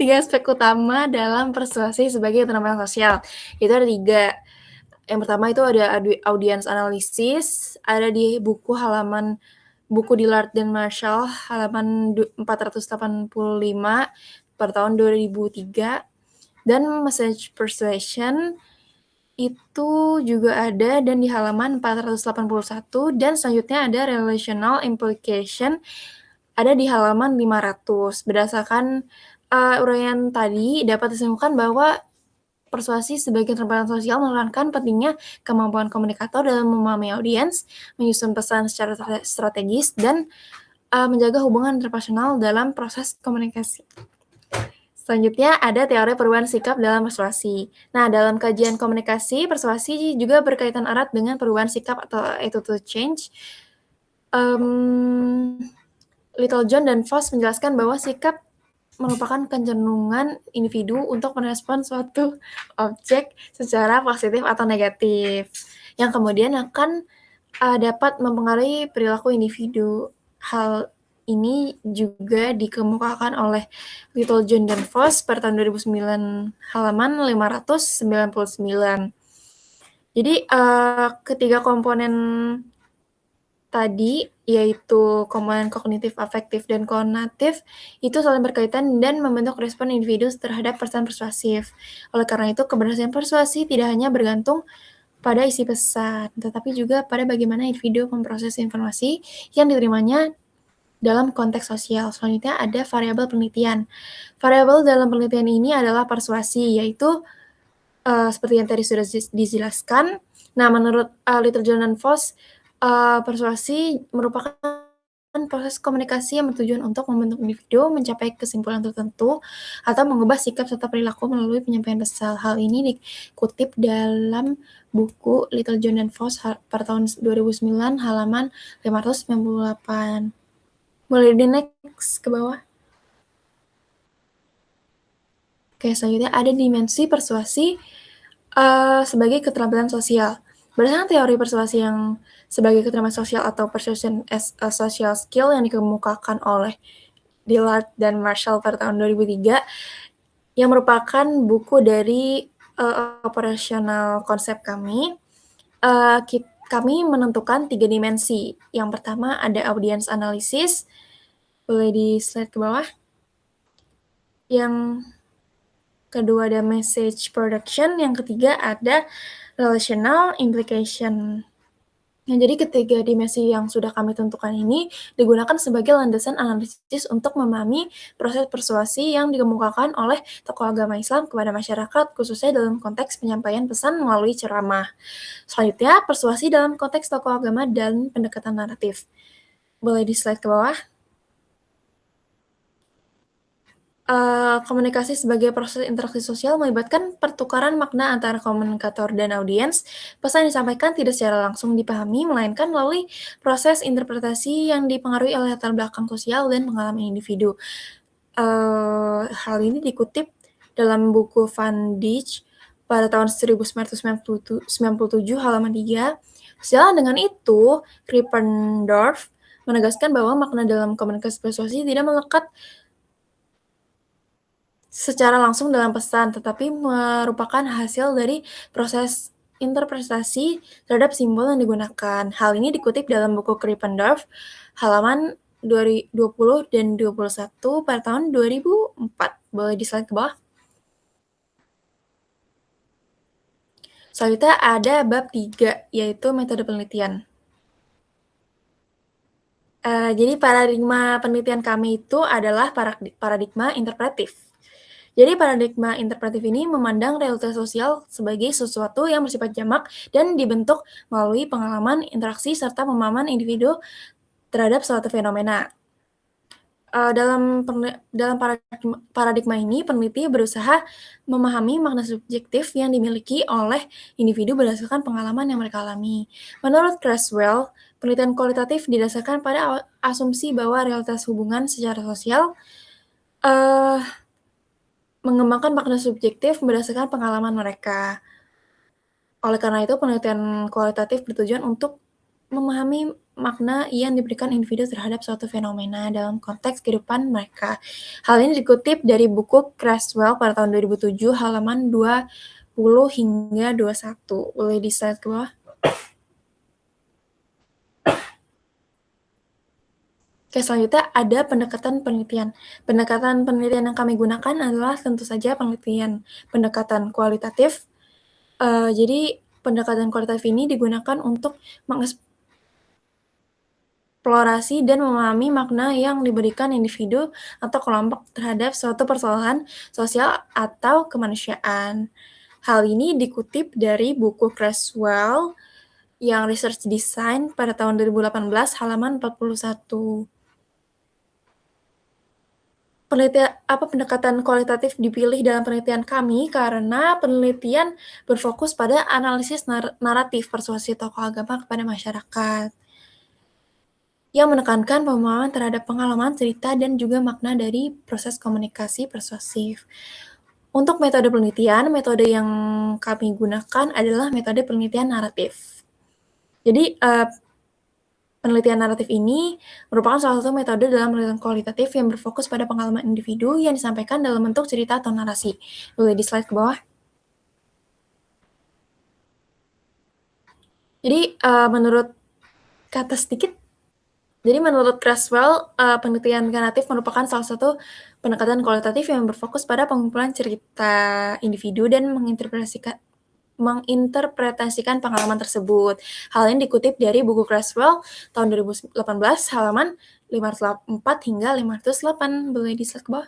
3 aspek utama dalam persuasi sebagai keterampilan sosial. Itu ada 3. Yang pertama itu ada audience analysis, ada di buku Dillard dan Marshall halaman 485 pada tahun 2003, dan message persuasion itu juga ada dan di halaman 481, dan selanjutnya ada relational implication ada di halaman 500. Berdasarkan uraian tadi dapat disimpulkan bahwa persuasi sebagai keterampilan sosial menekankan pentingnya kemampuan komunikator dalam memahami audiens, menyusun pesan secara strategis, dan menjaga hubungan interpersonal dalam proses komunikasi. Selanjutnya ada teori perubahan sikap dalam persuasi. Nah, dalam kajian komunikasi, persuasi juga berkaitan erat dengan perubahan sikap atau attitude change. Little John dan Voss menjelaskan bahwa sikap merupakan kecenderungan individu untuk merespon suatu objek secara positif atau negatif, yang kemudian akan dapat mempengaruhi perilaku individu. Hal ini juga dikemukakan oleh Little John dan Voss pada tahun 2009 halaman 599. Jadi ketiga komponen tadi, yaitu komponen kognitif, afektif, dan konatif, itu saling berkaitan dan membentuk respon individu terhadap pesan persuasif. Oleh karena itu, keberhasilan persuasi tidak hanya bergantung pada isi pesan, tetapi juga pada bagaimana individu memproses informasi yang diterimanya dalam konteks sosial. Selanjutnya ada variabel penelitian. Variabel dalam penelitian ini adalah persuasi, yaitu seperti yang tadi sudah dijelaskan. Nah, menurut Little John dan Voss, persuasi merupakan proses komunikasi yang bertujuan untuk membentuk individu mencapai kesimpulan tertentu atau mengubah sikap serta perilaku melalui penyampaian pesan. Hal ini dikutip dalam buku Little John dan Voss pada tahun 2009 halaman 598. Boleh di next ke bawah. Oke, selanjutnya ada dimensi persuasi sebagai keterampilan sosial. Berdasarkan teori persuasi yang sebagai keterampilan sosial atau persuasion as a social skill yang dikemukakan oleh Dillard dan Marshall pada tahun 2003, yang merupakan buku dari operasional konsep kami, kami menentukan 3 dimensi. Yang pertama ada audience analysis, boleh di slide ke bawah. Yang kedua ada message production, yang ketiga ada relational implication. Nah, jadi ketiga dimensi yang sudah kami tentukan ini digunakan sebagai landasan analisis untuk memahami proses persuasi yang dikemukakan oleh tokoh agama Islam kepada masyarakat, khususnya dalam konteks penyampaian pesan melalui ceramah. Selanjutnya, persuasi dalam konteks tokoh agama dan pendekatan naratif. Boleh di slide ke bawah. Komunikasi sebagai proses interaksi sosial melibatkan pertukaran makna antara komunikator dan audiens. Pesan yang disampaikan tidak secara langsung dipahami, melainkan melalui proses interpretasi yang dipengaruhi oleh latar belakang sosial dan pengalaman individu. Hal ini dikutip dalam buku Van Dijk pada tahun 1997 halaman 3. Sejalan dengan itu, Krippendorff menegaskan bahwa makna dalam komunikasi persuasi tidak melekat secara langsung dalam pesan, tetapi merupakan hasil dari proses interpretasi terhadap simbol yang digunakan. Hal ini dikutip dalam buku Krippendorff halaman 20 dan 21 pada tahun 2004. Boleh di slide ke bawah. Selanjutnya ada bab 3, yaitu metode penelitian. Jadi paradigma penelitian kami itu adalah paradigma interpretif. Jadi paradigma interpretif ini memandang realitas sosial sebagai sesuatu yang bersifat jamak dan dibentuk melalui pengalaman, interaksi, serta pemahaman individu terhadap suatu fenomena. Dalam paradigma ini, peneliti berusaha memahami makna subjektif yang dimiliki oleh individu berdasarkan pengalaman yang mereka alami. Menurut Creswell, penelitian kualitatif didasarkan pada asumsi bahwa realitas hubungan secara sosial mengembangkan makna subjektif berdasarkan pengalaman mereka. Oleh karena itu, penelitian kualitatif bertujuan untuk memahami makna yang diberikan individu terhadap suatu fenomena dalam konteks kehidupan mereka. Hal ini dikutip dari buku Creswell pada tahun 2007 halaman 20 hingga 21. Boleh di slide ke bawah. Oke, selanjutnya ada pendekatan penelitian. Pendekatan penelitian yang kami gunakan adalah tentu saja pendekatan kualitatif. Jadi pendekatan kualitatif ini digunakan untuk mengeksplorasi dan memahami makna yang diberikan individu atau kelompok terhadap suatu persoalan sosial atau kemanusiaan. Hal ini dikutip dari buku Creswell yang Research Design pada tahun 2018 halaman 41. Pendekatan kualitatif dipilih dalam penelitian kami karena penelitian berfokus pada analisis naratif persuasi tokoh agama kepada masyarakat, yang menekankan pemahaman terhadap pengalaman, cerita, dan juga makna dari proses komunikasi persuasif. Untuk metode penelitian, metode yang kami gunakan adalah metode penelitian naratif. Jadi, penelitian naratif ini merupakan salah satu metode dalam penelitian kualitatif yang berfokus pada pengalaman individu yang disampaikan dalam bentuk cerita atau narasi. Boleh di slide ke bawah. Jadi, menurut kata sedikit, jadi menurut Creswell, penelitian naratif merupakan salah satu pendekatan kualitatif yang berfokus pada pengumpulan cerita individu dan menginterpretasikan pengalaman tersebut. Hal ini dikutip dari buku Creswell tahun 2018 halaman 504 hingga 508. Boleh di slide ke bawah.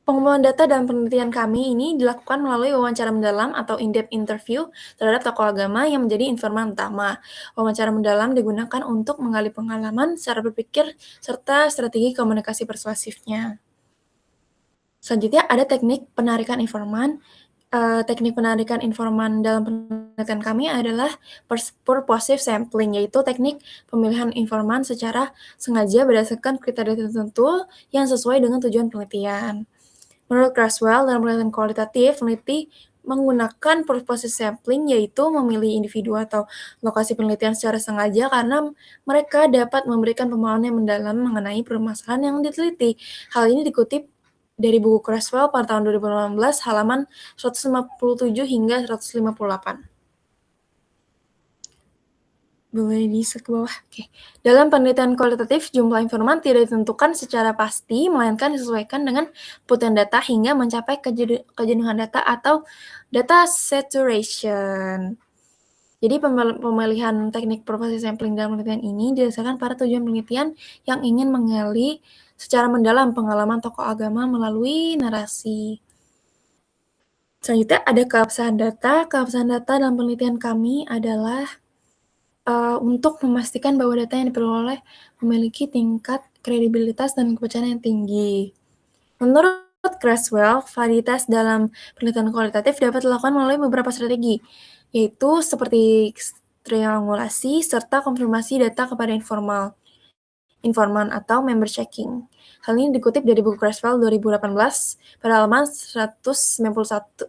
Pengumpulan data dalam penelitian kami ini dilakukan melalui wawancara mendalam atau in-depth interview terhadap tokoh agama yang menjadi informan utama. Wawancara mendalam digunakan untuk menggali pengalaman, cara berpikir, serta strategi komunikasi persuasifnya. Selanjutnya ada teknik penarikan informan. Teknik penarikan informan dalam penelitian kami adalah purposive sampling, yaitu teknik pemilihan informan secara sengaja berdasarkan kriteria tertentu yang sesuai dengan tujuan penelitian. Menurut Creswell, dalam penelitian kualitatif, peneliti menggunakan purposive sampling, yaitu memilih individu atau lokasi penelitian secara sengaja karena mereka dapat memberikan pemahaman yang mendalam mengenai permasalahan yang diteliti. Hal ini dikutip dari buku Creswell pada tahun 2018 halaman 157 hingga 158. Boleh di slide ke bawah. Oke. Dalam penelitian kualitatif, jumlah informan tidak ditentukan secara pasti, melainkan disesuaikan dengan kebutuhan data hingga mencapai kejenuhan data atau data saturation. Jadi pemilihan teknik purposive sampling dalam penelitian ini didasarkan pada tujuan penelitian yang ingin menggali secara mendalam pengalaman tokoh agama melalui narasi. Selanjutnya ada keabsahan data. Keabsahan data dalam penelitian kami adalah untuk memastikan bahwa data yang diperoleh memiliki tingkat kredibilitas dan kepercayaan yang tinggi. Menurut Creswell, validitas dalam penelitian kualitatif dapat dilakukan melalui beberapa strategi, yaitu seperti triangulasi serta konfirmasi data kepada informan atau member checking. Hal ini dikutip dari buku Creswell 2018 pada halaman 199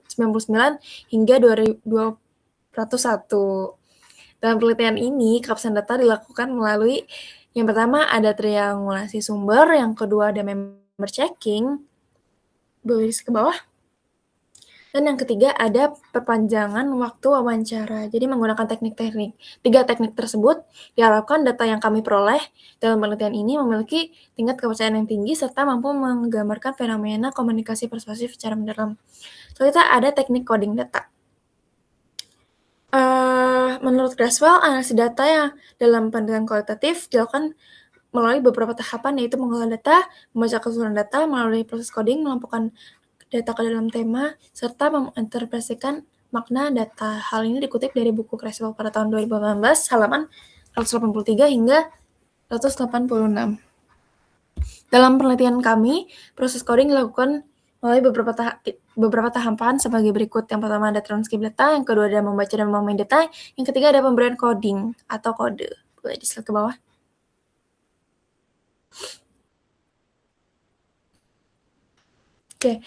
hingga 201. Dalam penelitian ini, keabsahan data dilakukan melalui yang pertama ada triangulasi sumber, yang kedua ada member checking, boleh ke bawah, dan yang ketiga ada perpanjangan waktu wawancara. Jadi menggunakan tiga teknik tersebut diharapkan data yang kami peroleh dalam penelitian ini memiliki tingkat kepercayaan yang tinggi serta mampu menggambarkan fenomena komunikasi persuasif secara mendalam. Selanjutnya ada teknik coding data. Menurut Creswell, analisis data yang dalam penelitian kualitatif dilakukan melalui beberapa tahapan, yaitu mengolah data, membaca keseluruhan data, melalui proses coding, melumpuhkan data ke dalam tema, serta menginterpretasikan makna data. Hal ini dikutip dari buku Creswell pada tahun 2018, halaman 183 hingga 186. Dalam penelitian kami, proses coding dilakukan melalui beberapa tahapan sebagai berikut. Yang pertama ada transkrip data, yang kedua ada membaca dan memahami data, yang ketiga ada pemberian coding atau kode. Boleh di slide ke bawah. Oke,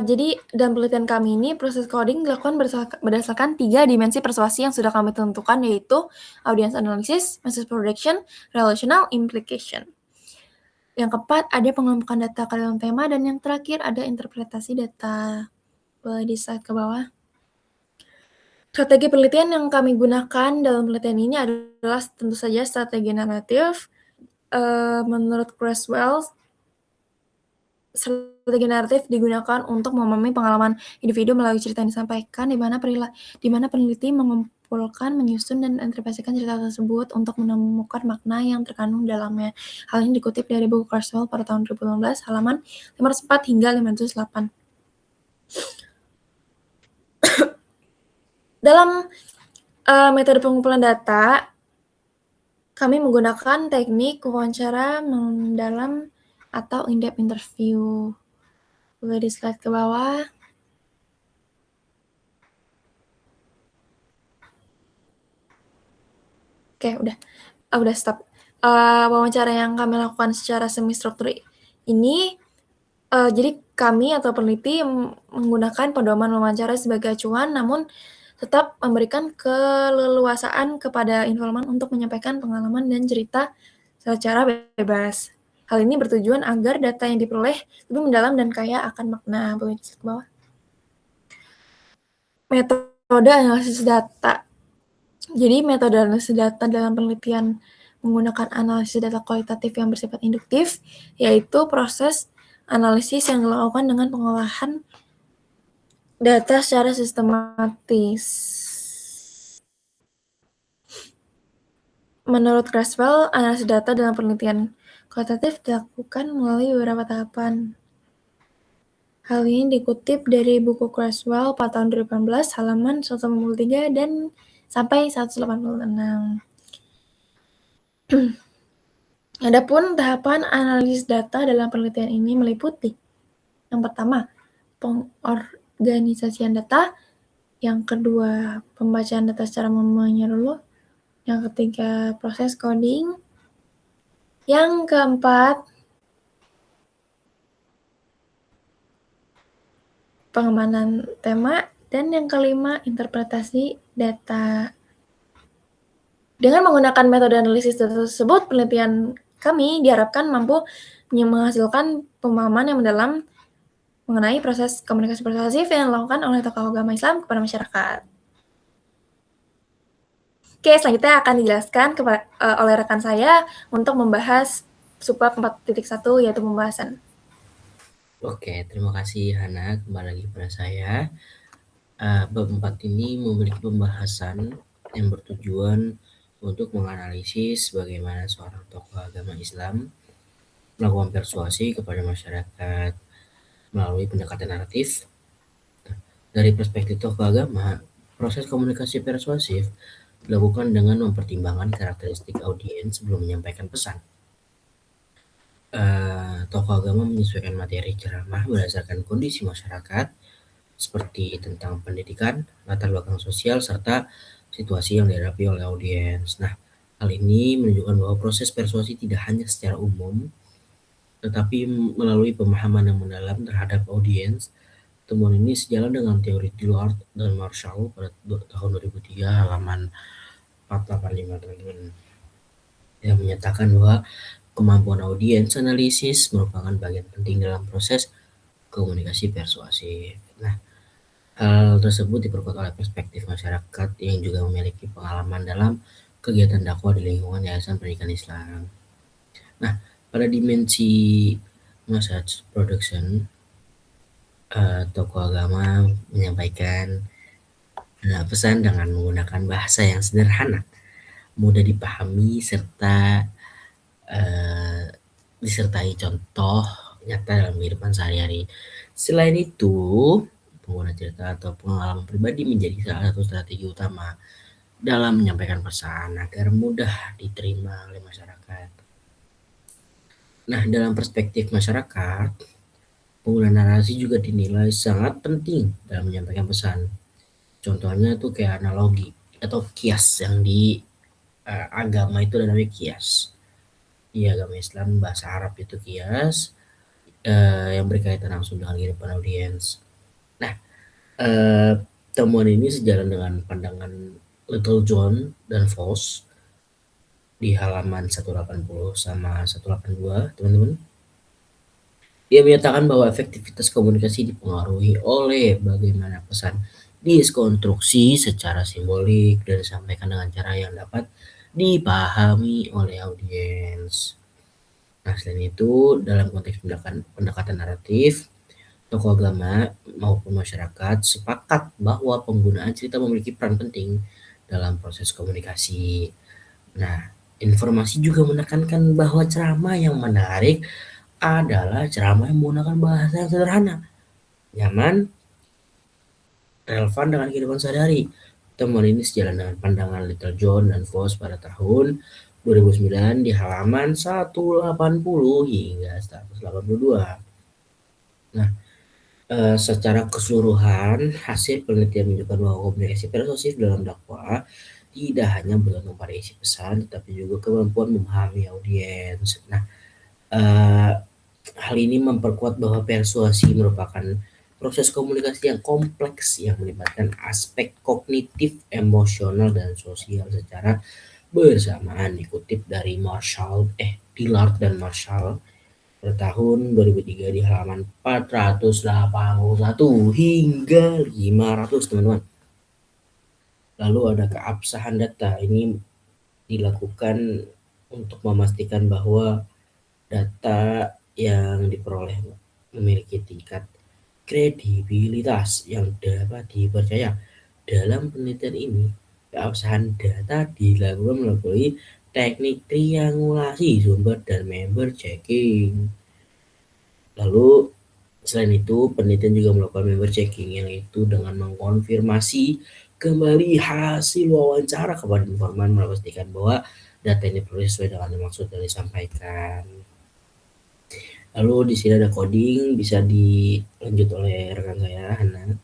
jadi dalam penelitian kami ini proses coding dilakukan berdasarkan 3 dimensi persuasi yang sudah kami tentukan, yaitu audience analysis, message prediction, relational implication. Yang keempat, ada pengelompokan data ke dalam tema, dan yang terakhir ada interpretasi data. Boleh di slide ke bawah. Strategi penelitian yang kami gunakan dalam penelitian ini adalah tentu saja strategi naratif. Menurut Creswell, strategi naratif digunakan untuk memahami pengalaman individu melalui cerita yang disampaikan, di mana peneliti menyimpulkan, menyusun, dan menginterpretasikan cerita tersebut untuk menemukan makna yang terkandung dalamnya. Hal ini dikutip dari buku Kurzweil pada tahun 2015, halaman 504 hingga 508. Dalam metode pengumpulan data, kami menggunakan teknik wawancara mendalam atau in-depth interview. Boleh di slide ke bawah. Oke, udah stop. Wawancara yang kami lakukan secara semi-struktur ini, jadi kami atau peneliti menggunakan pedoman wawancara sebagai acuan, namun tetap memberikan keleluasaan kepada informan untuk menyampaikan pengalaman dan cerita secara bebas. Hal ini bertujuan agar data yang diperoleh lebih mendalam dan kaya akan makna. Boleh di bawah. Metode analisis data. Jadi metode analisis data dalam penelitian menggunakan analisis data kualitatif yang bersifat induktif, yaitu proses analisis yang dilakukan dengan pengolahan data secara sistematis. Menurut Kurzweil, analisis data dalam penelitian kualitatif dilakukan melalui beberapa tahapan. Hal ini dikutip dari buku Kurzweil pada tahun 2018, halaman 183 dan sampai 186. Adapun tahapan analisis data dalam penelitian ini meliputi: yang pertama, pengorganisasian data; yang kedua, pembacaan data secara menyeluruh; yang ketiga, proses coding; yang keempat, pengembangan tema; dan yang kelima, interpretasi data. Dengan menggunakan metode analisis data tersebut, penelitian kami diharapkan mampu menghasilkan pemahaman yang mendalam mengenai proses komunikasi persuasif yang dilakukan oleh tokoh agama Islam kepada masyarakat. Oke, selanjutnya akan dijelaskan oleh rekan saya untuk membahas subbab 4.1, yaitu pembahasan. Oke, terima kasih Hana. Kembali lagi pada saya. Bab 4 ini memiliki pembahasan yang bertujuan untuk menganalisis bagaimana seorang tokoh agama Islam melakukan persuasi kepada masyarakat melalui pendekatan naratif. Dari perspektif tokoh agama, proses komunikasi persuasif dilakukan dengan mempertimbangkan karakteristik audiens sebelum menyampaikan pesan. Tokoh agama menyesuaikan materi ceramah berdasarkan kondisi masyarakat, seperti tentang pendidikan, latar belakang sosial, serta situasi yang dihadapi oleh audiens. Nah, hal ini menunjukkan bahwa proses persuasi tidak hanya secara umum, tetapi melalui pemahaman yang mendalam terhadap audiens. Temuan ini sejalan dengan teori Dillard dan Marshall pada tahun 2003, halaman 485, teman-teman, yang menyatakan bahwa kemampuan audiens analisis merupakan bagian penting dalam proses komunikasi persuasif. Nah, hal tersebut diperkuat oleh perspektif masyarakat yang juga memiliki pengalaman dalam kegiatan dakwah di lingkungan Yayasan Pendidikan Islam. Nah, pada dimensi message production, tokoh agama menyampaikan pesan dengan menggunakan bahasa yang sederhana, mudah dipahami, serta disertai contoh nyata dalam kehidupan sehari-hari. Selain itu, pengguna cerita atau pengalaman pribadi menjadi salah satu strategi utama dalam menyampaikan pesan agar mudah diterima oleh masyarakat. Nah, dalam perspektif masyarakat, penggunaan narasi juga dinilai sangat penting dalam menyampaikan pesan. Contohnya tuh kayak analogi atau kias yang di agama itu namanya kias. Di agama Islam, bahasa Arab itu kias, yang berkaitan langsung dengan kehidupan audiens. Nah, temuan ini sejalan dengan pandangan Little John dan Voss di halaman 180 sama 182, teman-teman. Dia menyatakan bahwa efektivitas komunikasi dipengaruhi oleh bagaimana pesan diskonstruksi secara simbolik dan disampaikan dengan cara yang dapat dipahami oleh audiens. Nah, selain itu, dalam konteks pendekatan naratif, tokoh agama maupun masyarakat sepakat bahwa penggunaan cerita memiliki peran penting dalam proses komunikasi. Nah, informasi juga menekankan bahwa ceramah yang menarik adalah ceramah yang menggunakan bahasa yang sederhana, nyaman, relevan dengan kehidupan sehari-hari. Temuan ini sejalan dengan pandangan Little John dan Voss pada tahun 2009 di halaman 180 hingga 182. Nah, secara keseluruhan hasil penelitian menunjukkan bahwa komunikasi persuasif dalam dakwah tidak hanya bergantung pada isi pesan, tetapi juga kemampuan memahami audiens. Nah, hal ini memperkuat bahwa persuasi merupakan proses komunikasi yang kompleks yang melibatkan aspek kognitif, emosional, dan sosial secara bersamaan. Dikutip dari Dillard dan Marshall pada tahun 2003 di halaman 481 hingga 500, teman-teman. Lalu ada keabsahan data. Ini dilakukan untuk memastikan bahwa data yang diperoleh memiliki tingkat kredibilitas yang dapat dipercaya. Dalam penelitian ini, keabsahan data dilakukan melalui teknik triangulasi sumber dan member checking. Lalu selain itu, penelitian juga melakukan member checking, yaitu dengan mengkonfirmasi kembali hasil wawancara kepada informan memastikan bahwa data ini perlu sesuai dengan maksud yang disampaikan. Lalu di sini ada coding, bisa dilanjut oleh rekan saya, Hana.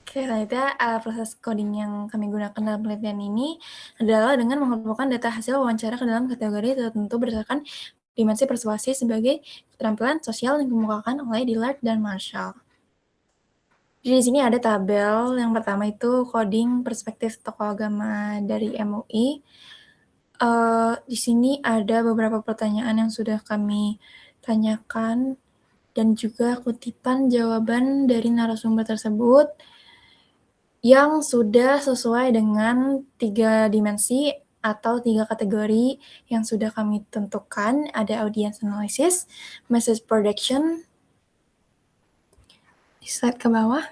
Oke, selanjutnya proses coding yang kami gunakan dalam penelitian ini adalah dengan mengumpulkan data hasil wawancara ke dalam kategori tertentu berdasarkan dimensi persuasi sebagai keterampilan sosial yang dikemukakan oleh Dillard dan Marshall. Jadi di sini ada tabel. Yang pertama itu coding perspektif tokoh agama dari MUI. Di sini ada beberapa pertanyaan yang sudah kami tanyakan dan juga kutipan jawaban dari narasumber tersebut yang sudah sesuai dengan 3 dimensi atau 3 kategori yang sudah kami tentukan. Ada audience analysis, message production, di slide ke bawah,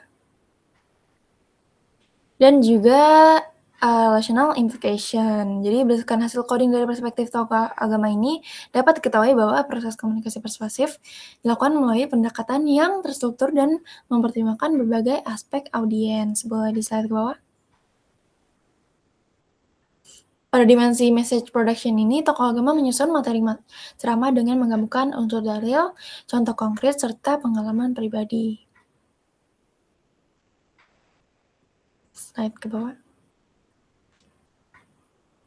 dan juga relational implication. Jadi berdasarkan hasil coding dari perspektif tokoh agama ini, dapat diketahui bahwa proses komunikasi persuasif dilakukan melalui pendekatan yang terstruktur dan mempertimbangkan berbagai aspek audiens. Boleh di slide ke bawah. Pada dimensi message production ini, tokoh agama menyusun materi ceramah dengan menggabungkan unsur dalil, contoh konkret, serta pengalaman pribadi. Slide ke bawah.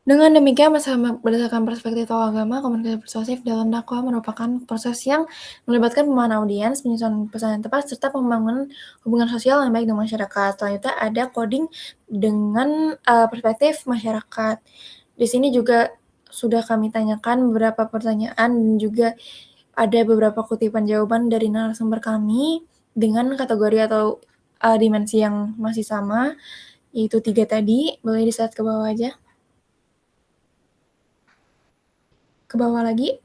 Dengan demikian, berdasarkan perspektif tokoh agama, komunikasi persuasif dalam dakwah merupakan proses yang melibatkan pemahaman audiens, penyusunan pesan yang tepat, serta pembangunan hubungan sosial yang baik dengan masyarakat. Selanjutnya ada coding dengan perspektif masyarakat. Di sini juga sudah kami tanyakan beberapa pertanyaan dan juga ada beberapa kutipan jawaban dari narasumber kami dengan kategori atau dimensi yang masih sama, yaitu 3 tadi. Boleh di-slide ke bawah aja. Ke bawah lagi.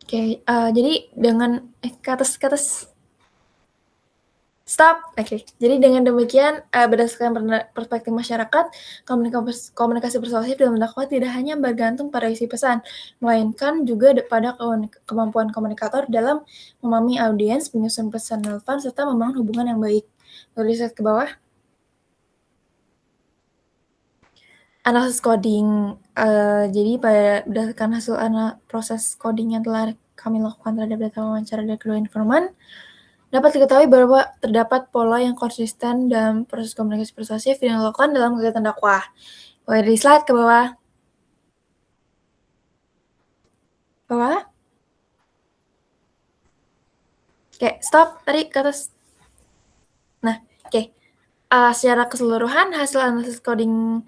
Oke, jadi dengan ke atas. Stop. Oke. Jadi dengan demikian, berdasarkan perspektif masyarakat, komunikasi persuasif dalam dakwah tidak hanya bergantung pada isi pesan, melainkan juga pada kemampuan komunikator dalam memahami audiens, menyusun pesan relevan, serta membangun hubungan yang baik. Boleh lihat ke bawah. Analisis coding. Jadi berdasarkan hasil proses coding yang telah kami lakukan terhadap data wawancara dari kedua informan, dapat diketahui bahwa terdapat pola yang konsisten dalam proses komunikasi persuasif yang dilakukan dalam kegiatan dakwah. Boleh di slide ke bawah. Bawah. Oke, stop. Tadi ke atas. Nah, oke. Secara keseluruhan, hasil analisis coding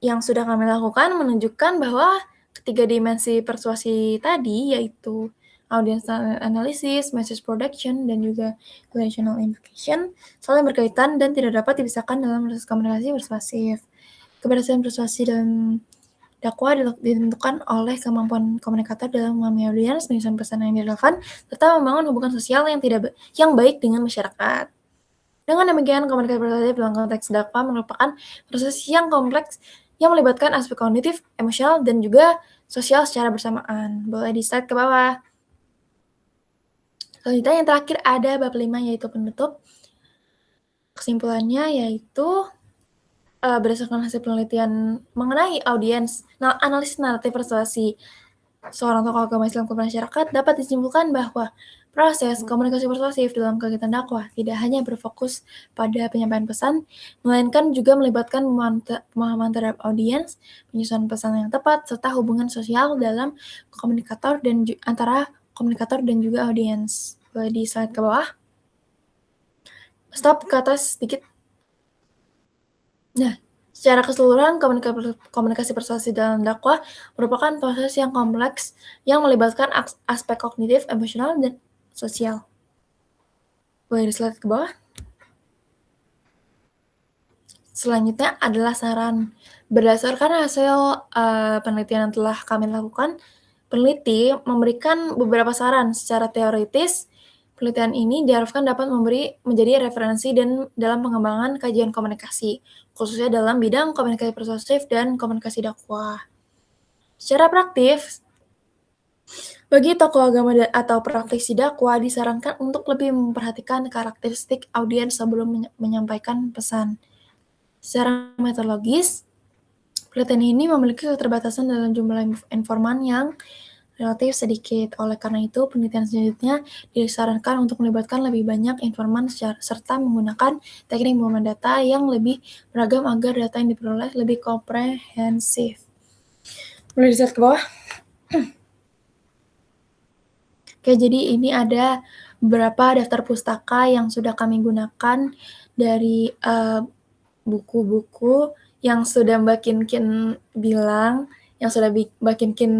yang sudah kami lakukan menunjukkan bahwa ketiga dimensi persuasi tadi, yaitu audience analysis, message production, dan juga relational implication, saling berkaitan dan tidak dapat dipisahkan dalam proses komunikasi persuasif. Keberhasilan persuasi dalam dakwah ditentukan oleh kemampuan komunikator dalam memahami audiens, menyusun pesan yang relevan, serta membangun hubungan sosial yang baik dengan masyarakat. Dengan demikian, komunikasi persuasif dalam konteks dakwah merupakan proses yang kompleks yang melibatkan aspek kognitif, emosional, dan juga sosial secara bersamaan. Boleh di-slide ke bawah. Selanjutnya yang terakhir ada bab 5 yaitu penutup. Kesimpulannya yaitu berdasarkan hasil penelitian mengenai audiens, analisis naratif persuasi seorang tokoh agama Islam ke masyarakat dapat disimpulkan bahwa proses komunikasi persuasif dalam kegiatan dakwah tidak hanya berfokus pada penyampaian pesan, melainkan juga melibatkan pemahaman terhadap audiens, penyusunan pesan yang tepat, serta hubungan sosial dalam antara komunikator dan juga audiens. Boleh di slide ke bawah. Stop ke atas sedikit. Nah, secara keseluruhan, komunikasi persuasi dalam dakwah merupakan proses yang kompleks yang melibatkan aspek kognitif, emosional, dan sosial. Boleh di slide ke bawah. Selanjutnya adalah saran. Berdasarkan hasil penelitian yang telah kami lakukan, peneliti memberikan beberapa saran secara teoritis. Penelitian ini diharapkan dapat menjadi referensi dalam pengembangan kajian komunikasi, khususnya dalam bidang komunikasi persuasif dan komunikasi dakwah. Secara praktis, bagi tokoh agama atau praktisi dakwah disarankan untuk lebih memperhatikan karakteristik audiens sebelum menyampaikan pesan. Secara metodologis, penelitian ini memiliki keterbatasan dalam jumlah informan yang relatif sedikit. Oleh karena itu, penelitian selanjutnya disarankan untuk melibatkan lebih banyak informan serta menggunakan teknik pengumpulan data yang lebih beragam agar data yang diperoleh lebih komprehensif. Boleh di-slide ke bawah. Oke, jadi ini ada beberapa daftar pustaka yang sudah kami gunakan dari buku-buku yang sudah Mbak Kinkin bilang, yang sudah Mbak Kinkin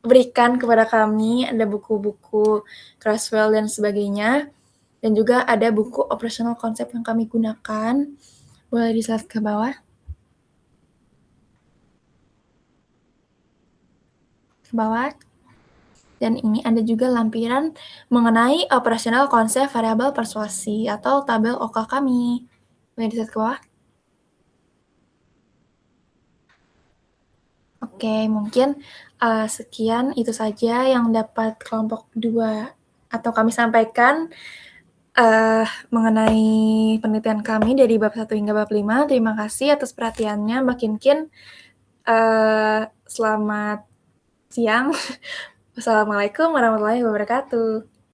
berikan kepada kami. Ada buku-buku Creswell dan sebagainya, dan juga ada buku operational concept yang kami gunakan. Boleh di-slide ke bawah. Ke bawah. Dan ini ada juga lampiran mengenai operational konsep variabel persuasi atau tabel OK kami. Boleh di-slide ke bawah. Oke, mungkin sekian itu saja yang dapat kelompok 2 atau kami sampaikan mengenai penelitian kami dari bab 1 hingga bab 5. Terima kasih atas perhatiannya Mbak Kinkin. Selamat siang. Wassalamualaikum warahmatullahi wabarakatuh.